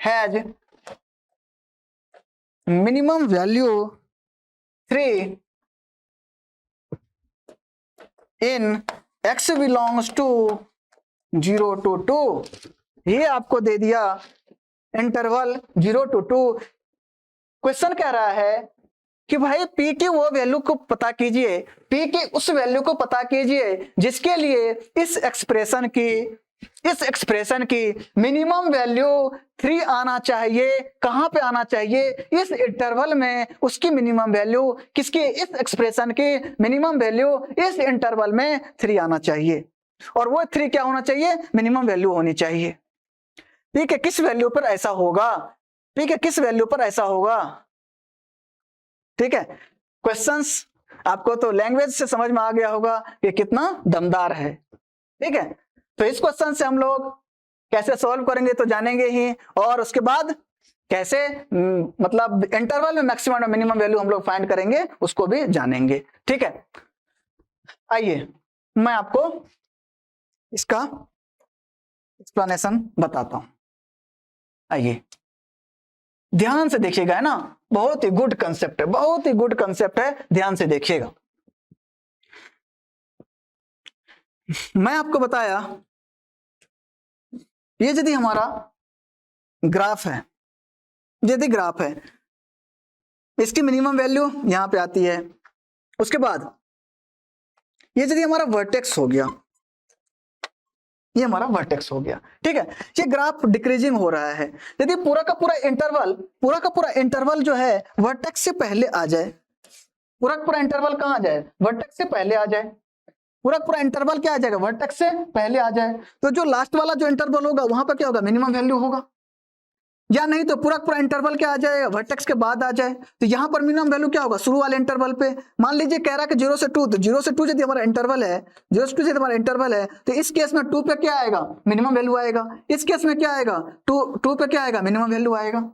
has minimum value 3 in x belongs to 0 to 2। ये आपको दे दिया इंटरवल 0 to 2। क्वेश्चन कह रहा है कि भाई p की वो वैल्यू को पता कीजिए, p की उस वैल्यू को पता कीजिए जिसके लिए इस एक्सप्रेशन की मिनिमम वैल्यू 3 आना चाहिए। कहां पे आना चाहिए, इस इंटरवल में उसकी मिनिमम वैल्यू, किसकी, इस एक्सप्रेशन की मिनिमम वैल्यू इस इंटरवल में 3 आना चाहिए, और वो 3 क्या होना चाहिए, मिनिमम वैल्यू होनी चाहिए। ठीक है, किस वैल्यू पर ऐसा होगा, ठीक है, किस वैल्यू पर ऐसा होगा। ठीक है, क्वेश्चंस आपको तो लैंग्वेज से समझ में आ गया होगा कि कितना दमदार है। ठीक है, तो इस क्वेश्चन से हम लोग कैसे सॉल्व करेंगे तो जानेंगे ही, और उसके बाद कैसे मतलब इंटरवल में मैक्सिमम और मिनिमम वैल्यू हम लोग फाइंड करेंगे उसको भी जानेंगे। ठीक है, आइए मैं आपको इसका एक्सप्लेनेशन बताता हूं। आइए ध्यान से देखिएगा, है ना, बहुत ही गुड कंसेप्ट है, बहुत ही गुड कंसेप्ट है, ध्यान से देखिएगा। मैं आपको बताया, ये यदि हमारा ग्राफ है, यदि ग्राफ है, इसकी मिनिमम वैल्यू यहां पे आती है। उसके बाद ये यदि हमारा वर्टेक्स हो गया, ये हमारा वर्टेक्स हो गया, ठीक है। ये ग्राफ डिक्रीजिंग हो रहा है। यदि पूरा का पूरा इंटरवल जो है वर्टेक्स से पहले आ जाए, पूरा का पूरा इंटरवल कहां आ जाए, वर्टेक्स से पहले आ जाए, पूरा का पूरा इंटरवल क्या आ जाएगा, वर्टेक्स से पहले आ जाए, तो जो लास्ट वाला जो इंटरवल होगा वहां पर क्या होगा, मिनिमम वैल्यू होगा। या नहीं तो पूरा पूरा इंटरवल क्या आ जाएगा, वर्टेक्स के बाद आ जाए, तो यहां पर मिनिमम वैल्यू क्या होगा, शुरू वाले इंटरवल पे। मान लीजिए कह रहा है कि 0 से 2, तो 0 से 2 यदि हमारा इंटरवल है, 0 से 2 यदि हमारा इंटरवल है, तो इस केस में 2 पे क्या आएगा, मिनिमम वैल्यू आएगा। इस केस में क्या आएगा, 2 पे क्या आएगा, मिनिमम वैल्यू आएगा।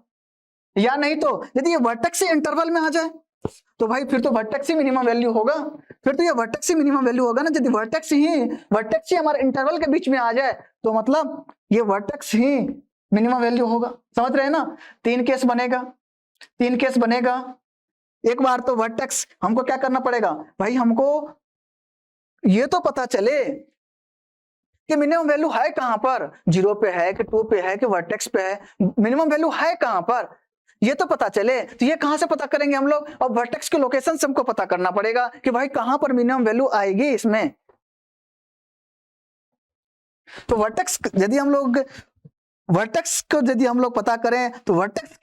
या नहीं तो यदि ये वर्टेक्स से इंटरवल में आ जाए, तो भाई फिर तो वर्टेक्स ही मिनिमम वैल्यू होगा, फिर तो ये वर्टेक्स ही मिनिमम वैल्यू होगा ना। यदि वर्टेक्स ही हमारे इंटरवल के बीच में आ जाए, तो मतलब ये वर्टेक्स ही मिनिमम वैल्यू होगा। समझ रहे हैं ना, 3 केस बनेगा। एक बार तो वर्टेक्स हमको क्या करना पड़ेगा भाई, हमको ये तो पता चले कि मिनिमम वैल्यू है कहां पर, 0 पे है कि 2 पे है कि वर्टेक्स पे है, मिनिमम वैल्यू है कहां पर, ये तो पता चले। तो ये कहां से पता करेंगे हम लोग, और वर्टेक्स के लोकेशन से हमको पता करना पड़ेगा कि भाई कहां पर मिनिमम वैल्यू आएगी इसमें। तो वर्टेक्स को यदि हम लोग पता करें, तो वर्टेक्स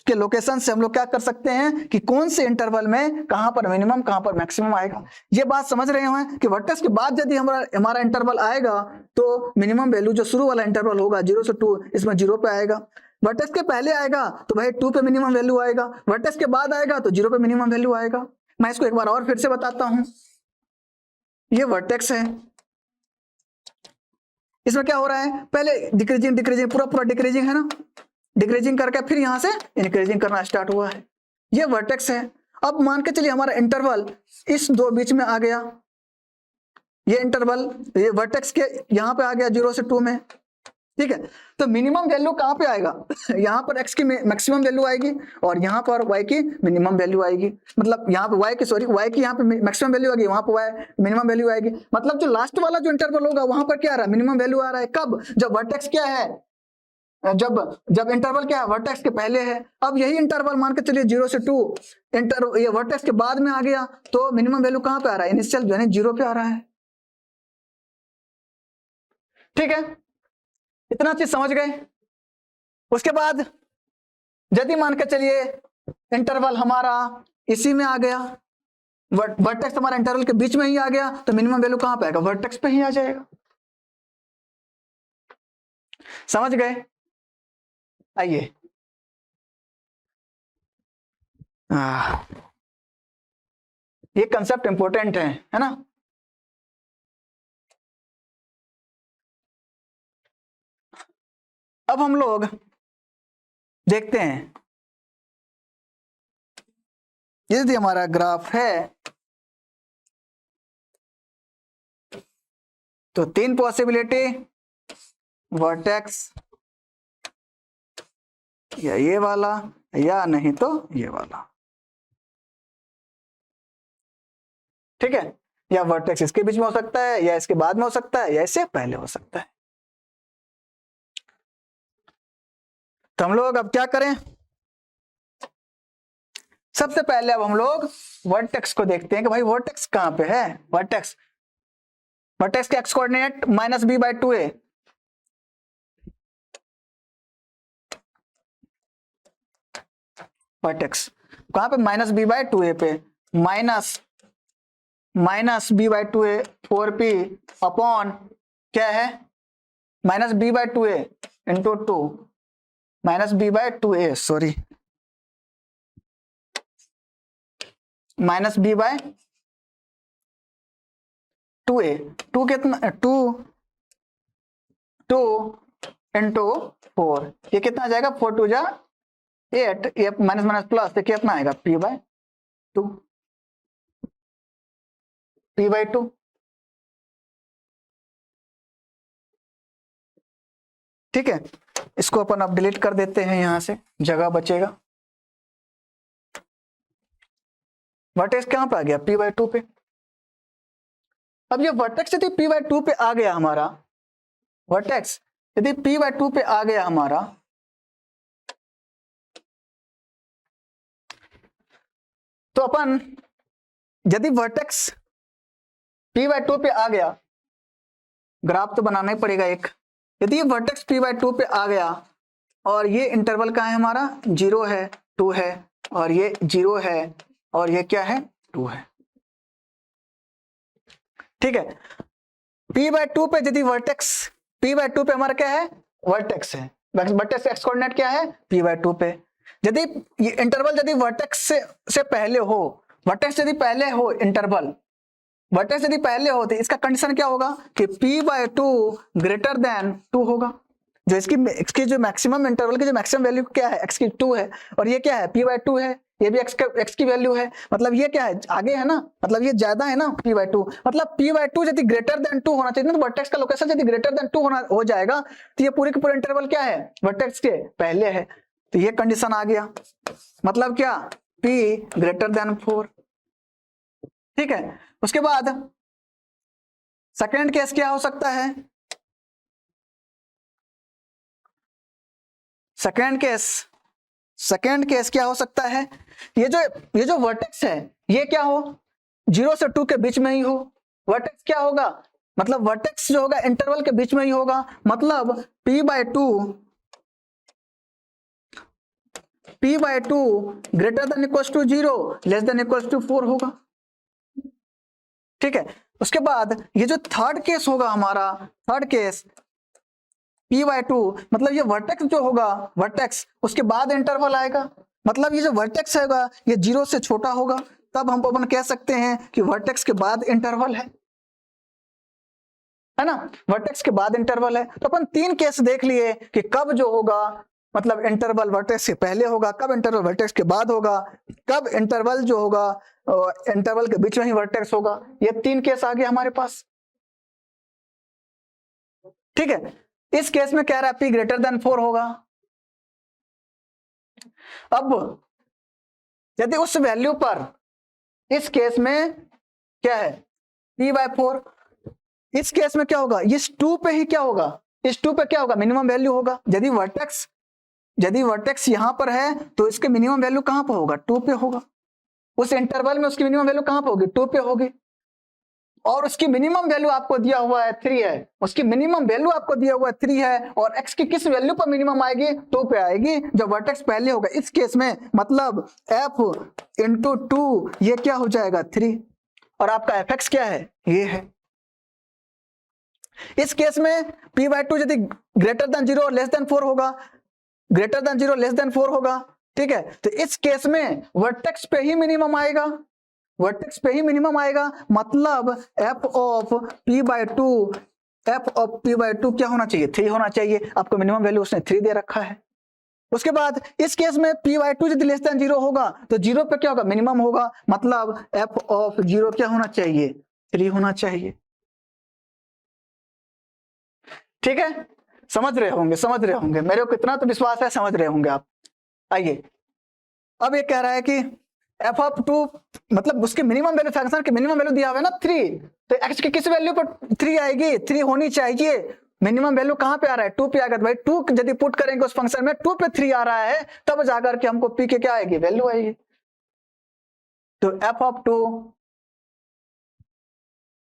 के लोकेशन से हम लोग क्या कर सकते हैं कि कौन से इंटरवल में कहां पर मिनिमम कहां पर मैक्सिमम आएगा। ये बात समझ रहे हैं कि वर्टेक्स के बाद यदि हमारा इंटरवल आएगा, तो मिनिमम वैल्यू जो शुरू वाला इंटरवल होगा 0 से 2, इसमें 0 पे आएगा। वर्टेक्स के पहले आएगा तो भाई 2 पे मिनिमम वैल्यू आएगा, वर्टेक्स के बाद आएगा तो 0 पे मिनिमम वैल्यू आएगा। मैं इसको एक बार और फिर से बताता हूं। ये वर्टेक्स है, इसमें क्या हो रहा है, पहले डिक्रीजिंग पूरा डिक्रीजिंग है ना, डिक्रीजिंग करके फिर यहां से इंक्रीजिंग करना स्टार्ट हुआ है। ये वर्टेक्स है। अब मान के चलिए हमारा इंटरवल इस दो बीच में आ गया, ये इंटरवल ये वर्टेक्स के यहां पे आ गया 0 से 2 में, ठीक है। तो मिनिमम वैल्यू कहां पे आएगा यहां पर x की मैक्सिमम वैल्यू आएगी और यहां पर y की मिनिमम वैल्यू आएगी। मतलब यहां पे y की यहां पे मैक्सिमम वैल्यू आएगी, वहां पर y मिनिमम वैल्यू आएगी। मतलब जो लास्ट वाला जो इंटरवल होगा वहां पर क्या आ रहा है, मिनिमम वैल्यू आ रहा है। कब, जब वर्टेक्स क्या है, जब इंटरवल क्या है, वर्टेक्स के पहले है। अब यही इंटरवल मान के चलिए 0 से 2 ये वर्टेक्स के बाद में आ गया, तो मिनिमम वैल्यू कहां पे आ रहा है, इनिशियल जो है 0 पे आ रहा है। ठीक है, इतना चीज समझ गए। उसके बाद यदि मान के चलिए इंटरवल हमारा इसी में आ गया, वर्टेक्स हमारा इंटरवल के बीच में ही आ गया, तो मिनिमम वैल्यू कहां पे आएगा, वर्टेक्स पे ही आ जाएगा। समझ गए। आइए ये कंसेप्ट इंपॉर्टेंट है ना। अब हम लोग देखते हैं, यदि हमारा ग्राफ है तो 3 पॉसिबिलिटी, वर्टेक्स या ये वाला या नहीं तो ये वाला, ठीक है। या वर्टेक्स इसके बीच में हो सकता है, या इसके बाद में हो सकता है, या इससे पहले हो सकता है। तो हम लोग अब क्या करें, सबसे पहले अब हम लोग वर्टेक्स को देखते हैं कि भाई वर्टेक्स कहां पे है। वर्टेक्स के एक्स कोऑर्डिनेट -b/2a, वर्टेक्स कहां पे, -b/2a पे, -b/2a 4p अपॉन क्या है, -b/2a into 2, -b/2a sorry, -b/2a, 2 कितना, 2 इंटू 4, ये कितना आ जाएगा, 4 2 जा 8, ये माइनस माइनस प्लस, तो कितना आएगा, p/2, p/2। ठीक है, इसको अपन अब डिलीट कर देते हैं, यहां से जगह बचेगा। वर्टेक्स कहां पे आ गया, p/2 पे। अब ये वर्टेक्स यदि p/2 पे आ गया हमारा, वर्टेक्स यदि p/2 पे आ गया हमारा, तो अपन यदि वर्टेक्स p/2 पे आ गया, ग्राफ तो बनाना ही पड़ेगा एक, यदि ये वर्टेक्स p/2 पे आ गया और ये इंटरवल का है हमारा 0 है 2 है और ये 0 है और ये क्या है 2 है, ठीक है। p/2 पे यदि वर्टेक्स p/2 पे हमारा क्या है वर्टेक्स है, वर्टेक्स एक्स कोऑर्डिनेट क्या है p/2 पे, यदि ये इंटरवल यदि वर्टेक्स से पहले हो, वर्टेक्स यदि पहले हो, इंटरवल वर्टेक्स यदि पहले हो तो इसका कंडीशन क्या होगा कि p/2 ग्रेटर देन 2 होगा। जो इसकी जो मैक्सिमम इंटरवल की जो मैक्सिमम वैल्यू क्या है x की 2 है और ये क्या है p/2 है, ये भी x की वैल्यू है, मतलब ये क्या है आगे है ना, मतलब ये ज्यादा है ना p/2, मतलब p/2 यदि ग्रेटर देन 2 होना चाहिए, तो वर्टेक्स का लोकेशन यदि ग्रेटर देन 2 हो जाएगा तो ये पूरी की पूरी इंटरवल क्या है वर्टेक्स के पहले है, तो ये कंडीशन आ गया, मतलब क्या p ग्रेटर देन 4, ठीक है। उसके बाद सेकेंड केस क्या हो सकता है, सेकेंड केस क्या हो सकता है, ये जो वर्टेक्स है ये क्या हो 0 से 2 के बीच में ही हो, वर्टेक्स क्या होगा मतलब वर्टेक्स जो होगा इंटरवल के बीच में ही होगा, मतलब p/2 greater than equals to 0 less than equals to 4 होगा, ठीक है। उसके बाद ये जो थर्ड केस होगा हमारा, थर्ड केस p/2 मतलब ये वर्टेक्स जो होगा वर्टेक्स उसके बाद इंटरवल आएगा, मतलब ये जो वर्टेक्स होगा ये 0 से छोटा होगा, तब हम अपन कह सकते हैं कि वर्टेक्स के बाद इंटरवल है ना, वर्टेक्स के बाद इंटरवल है। तो अपन 3 केस देख लिए कि कब जो होगा मतलब इंटरवल वर्टेक्स से पहले होगा, कब इंटरवल वर्टेक्स के बाद होगा, कब इंटरवल जो होगा इंटरवल के बीच में ही वर्टेक्स होगा, ये 3 केस आ गए हमारे पास, ठीक है। इस केस में कह रहा है p ग्रेटर देन 4 होगा। अब यदि उस वैल्यू पर इस केस में क्या है p/4, इस केस में क्या होगा इस 2 पे ही क्या होगा, इस 2 पे क्या होगा मिनिमम वैल्यू होगा, यदि वर्टेक्स यहां पर है तो इसके मिनिमम वैल्यू कहां पर होगा 2 पे होगा, उस इंटरवल में उसकी मिनिमम वैल्यू कहां पर होगी 2 पे होगी, और उसकी मिनिमम वैल्यू आपको दिया हुआ है 3 है, उसकी मिनिमम वैल्यू आपको दिया हुआ है 3 है, और x की किस वैल्यू पर मिनिमम आएगी 2 पे आएगी जब वर्टेक्स पहले होगा, इस केस में मतलब f इंटू 2 ये क्या हो जाएगा 3, और आपका fx क्या है ये है। इस केस में p/2 यदि ग्रेटर देन 0 लेस देन 4 होगा, ग्रेटर देन 0 लेस देन 4 होगा, ठीक है। तो इस केस में वर्टेक्स पे ही मिनिमम आएगा, वर्टेक्स पे ही मिनिमम आएगा, मतलब f ऑफ p/2 क्या होना चाहिए 3 होना चाहिए, आपको मिनिमम वैल्यू उसने 3 दे रखा है। उसके बाद इस केस में p/2 यदि लेस देन 0 होगा तो 0 पे क्या होगा मिनिमम होगा, मतलब f ऑफ 0 क्या होना चाहिए 3 होना चाहिए, ठीक है। समझ रहे होंगे, मेरे को कितना तो विश्वास है समझ रहे होंगे आप। आइए अब ये कह रहा है कि f ऑफ 2 मतलब उसके मिनिमम वैल्यू, फंक्शन के मिनिमम वैल्यू दिया हुआ है ना 3, तो x की किस वैल्यू पर 3 आएगी 3 होनी चाहिए, मिनिमम वैल्यू कहां पे आ रहा है 2 पे आ गया, तो भाई 2 यदि पुट करेंगे उस फंक्शन में 2 पे 3 आ रहा है तब जाकर के हमको p के क्या आएगी वैल्यू आएगी, तो f ऑफ 2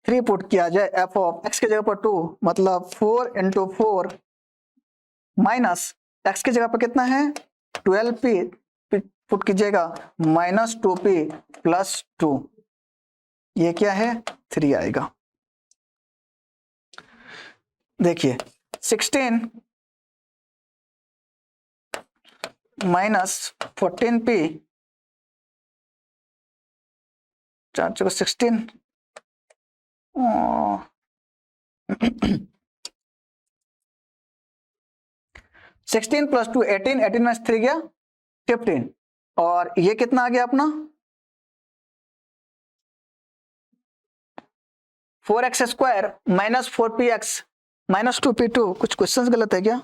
3 पुट किया जाए, f ऑफ x की जगह पर 2 मतलब 4 इंटू 4 माइनस x की जगह पर कितना है 12p पुट कीजिएगा माइनस 2p प्लस 2, ये क्या है 3 आएगा। देखिए 16 माइनस 14p 16 16 प्लस 2 18, 18 माइनस 3 गया 15, और ये कितना आ गया अपना 4x square minus 4px minus 2p2, कुछ क्वेश्चंस गलत है क्या,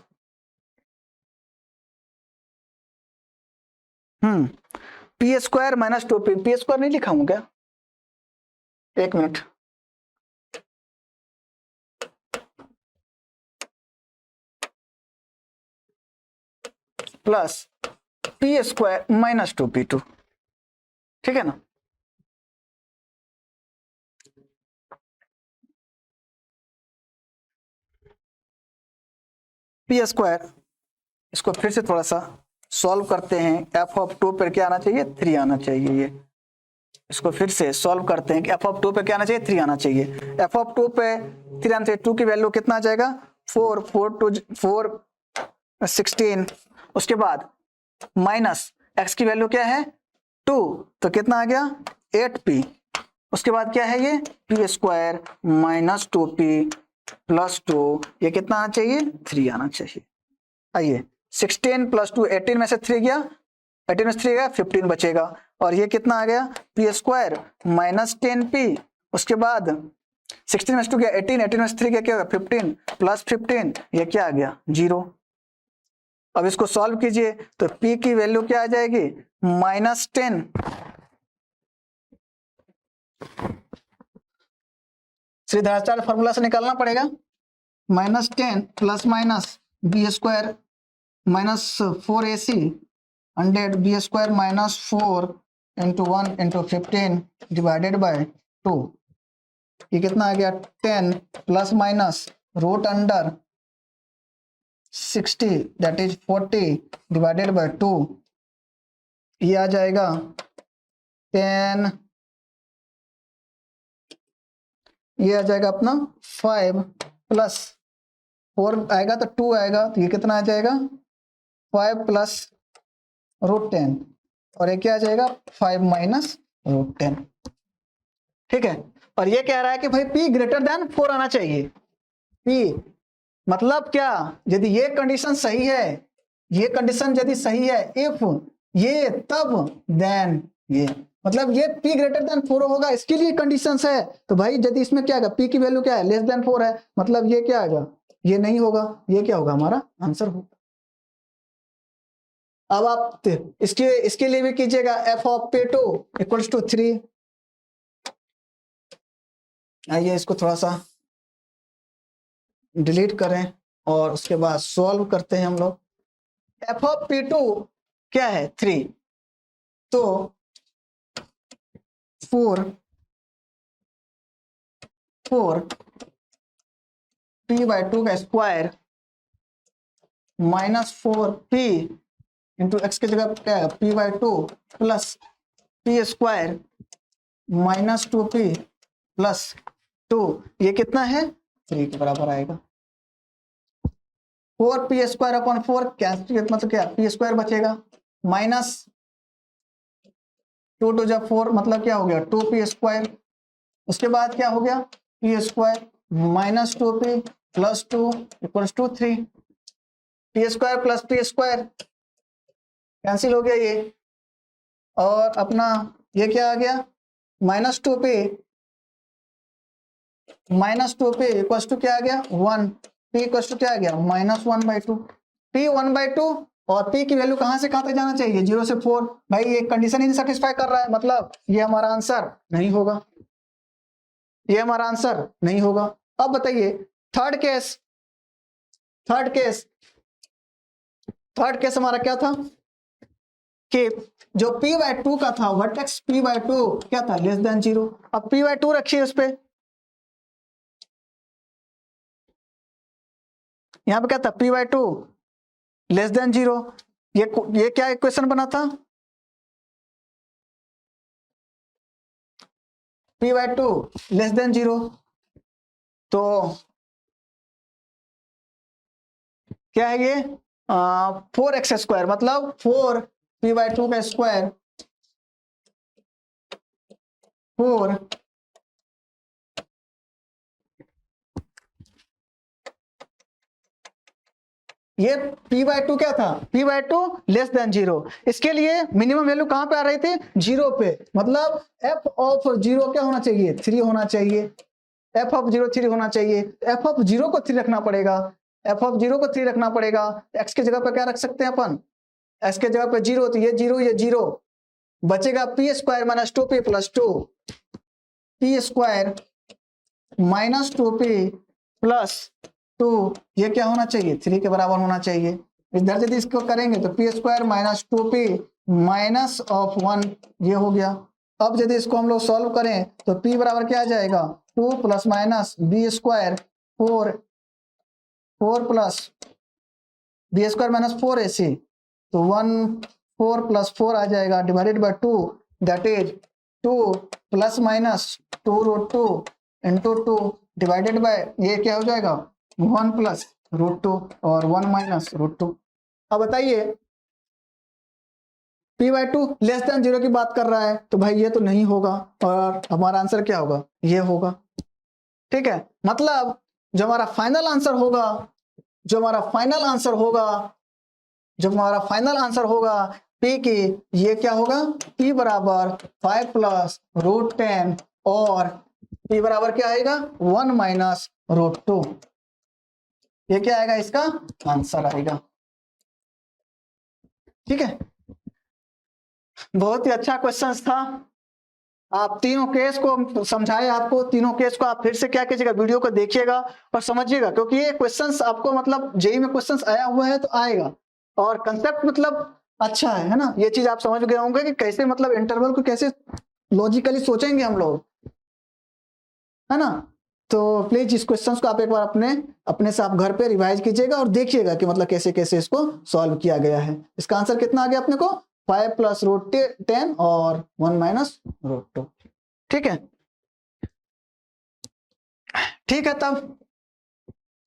p square minus 2p, p square नहीं लिखा हूं क्या, एक minute, plus p square minus 2p2, ठीक है ना, पी स्क्वायर, इसको फिर से थोड़ा सा सॉल्व करते हैं। एफ ऑफ 2 पर क्या आना चाहिए, 3 आना चाहिए। ये इसको फिर से सॉल्व करते हैं कि एफ ऑफ 2 पे क्या आना चाहिए, 3 आना चाहिए। एफ ऑफ 2 पे 3 आना चाहिए। 2 की वैल्यू कितना आ जाएगा, 4 4 2 4 16। उसके बाद माइनस एक्स की वैल्यू क्या है 2, तो कितना आ गया 8p। उसके बाद क्या है ये P square minus 2p plus 2, ये कितना आना चाहिए 3 आना चाहिए। आइए 16 प्लस 2 18 में से 3 गया, 18 में से 3 गया 15 बचेगा। और ये कितना आ गया पी स्क्वायर माइनस 10p। उसके बाद 16 में से 2 गया 18, 18 में से 3 गया क्या होगा 15 प्लस 15, ये क्या आ गया 0। अब इसको सॉल्व कीजिए तो p की वैल्यू क्या आ जाएगी -10। श्रीधराचार्य फॉर्मूला से निकालना पड़ेगा। -10 plus minus B square minus 4ac 100 B square minus 4 into 1 into 15 divided by 2। ये कितना आ गया 10 plus minus root under 60 that is 40 divided by 2। ये आ जाएगा 10, ये आ जाएगा अपना 5 प्लस 4 आएगा तो 2 आएगा, तो ये कितना आ जाएगा 5 प्लस रूट 10 और ये क्या आ जाएगा 5 माइनस रूट 10। ठीक है, और ये कह रहा है कि भाई p ग्रेटर देन 4 आना चाहिए। p मतलब क्या, यदि ये कंडीशन सही है, ये कंडीशन यदि सही है, इफ ये तब देन ये, मतलब ये p ग्रेटर देन 4 होगा, इसके लिए कंडीशंस है। तो भाई यदि इसमें क्या आएगा p की वैल्यू क्या है लेस देन 4 है, मतलब ये क्या आएगा, ये नहीं होगा, ये क्या होगा हमारा आंसर होगा। अब आप इसके लिए भी कीजिएगा f of p2 equals to 3। आइए इसको थोड़ा सा डिलीट करें और उसके बाद सॉल्व करते हैं हम लोग। f ऑफ p2 क्या है 3, तो 4 p/2 का square minus 4p into x की जगह क्या है p/2 plus p square minus 2p plus 2, ये कितना है 3 के बराबर आएगा। 4p स्क्वायर अपॉन 4 कैंसिल, मतलब क्या p स्क्वायर बचेगा माइनस 2 टू जब 4 मतलब क्या हो गया 2p स्क्वायर। उसके बाद क्या हो गया p square minus 2p plus 2 equals to 3। p square plus p square cancel हो गया ये, और अपना ये क्या आ गया -2p इक्वल्स टू क्या आ गया 1, p इक्वल्स टू क्या आ गया -1/2। p 1/2 और p की वैल्यू कहां से कहां तक जाना चाहिए 0 से 4। भाई ये कंडीशन ही नहीं सेटिस्फाई कर रहा है, मतलब ये हमारा आंसर नहीं होगा, ये हमारा आंसर नहीं होगा। अब बताइए थर्ड केस हमारा क्या था कि जो p/2 का था वर्टेक्स p/2 क्या था लेस देन 0। अब p/2 रखिए उस पे, यहां पे क्या था p/2 लेस देन 0। ये क्या इक्वेशन बना था p/2 लेस देन 0, तो क्या है ये 4x स्क्वायर, मतलब 4p/2 का स्क्वायर 4 ये p/2 क्या था p/2 लेस देन 0। इसके लिए मिनिमम वैल्यू कहां पे आ रही थी 0 पे, मतलब f ऑफ 0 क्या होना चाहिए 3 होना चाहिए, f ऑफ 0 3 होना चाहिए। f ऑफ 0 को 3 रखना पड़ेगा, f ऑफ 0 को 3 रखना पड़ेगा। x के जगह पे क्या रख सकते हैं अपन, x के जगह पे 0, तो ये 0 ये 0 बचेगा p square minus 2p plus 2, p square minus 2p plus 2, ये क्या होना चाहिए 3 के बराबर होना चाहिए। इधर यदि इसको करेंगे तो p square minus 2p minus of 1 ये हो गया। अब यदि इसको हम लोग सॉल्व करें तो p बराबर क्या आ जाएगा 2 plus minus b square 4 plus B square minus 4ac, तो 4 प्लस 4 आ जाएगा divided by 2, that is 2 plus minus 2 root 2 into 2 divided by ये क्या हो जाएगा 1 प्लस रूट 2 और 1 माइनस रूट 2। अब बताइए p बाई 2 लेस देन 0 की बात कर रहा है, तो भाई ये तो नहीं होगा और हमारा आंसर क्या होगा, ये होगा। ठीक है, मतलब जो हमारा फाइनल आंसर होगा, जो हमारा फाइनल आंसर होगा, जो हमारा फाइनल आंसर होगा p की, ये क्या होगा, p बराबर 5 प्लस रूट 10 और p बराबर क्या आएगा 1 माइनस रूट 2। ये क्या आएगा, इसका आंसर आएगा। ठीक है, बहुत ही अच्छा क्वेश्चन था। आप तीनों केस को समझाए, आपको तीनों केस को आप फिर से क्या कीजिएगा, वीडियो को देखिएगा और समझिएगा, क्योंकि ये क्वेश्चंस आपको मतलब जेई में क्वेश्चंस आया हुआ है तो आएगा, और कंसेप्ट मतलब अच्छा है ना। ये चीज आप समझ गए होंगे कि कैसे मतलब इंटरवल को कैसे लॉजिकली सोचेंगे हम लोग, है ना। तो प्लीज इस क्वेश्चंस को आप एक बार अपने से आप घर पे रिवाइज कीजिएगा और देखिएगा कि मतलब कैसे कैसे इसको सॉल्व किया गया है। इसका आंसर कितना आ गया अपने को, 5 प्लस रूट 10 और 1 माइनस रूट 2। ठीक है, ठीक है, तब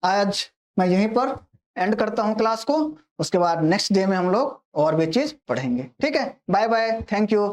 आज मैं यहीं पर एंड करता हूं क्लास को, उसके बाद नेक्स्ट डे में हम लोग और भी चीज पढ़ेंगे। ठीक है, बाय बाय, थैंक यू।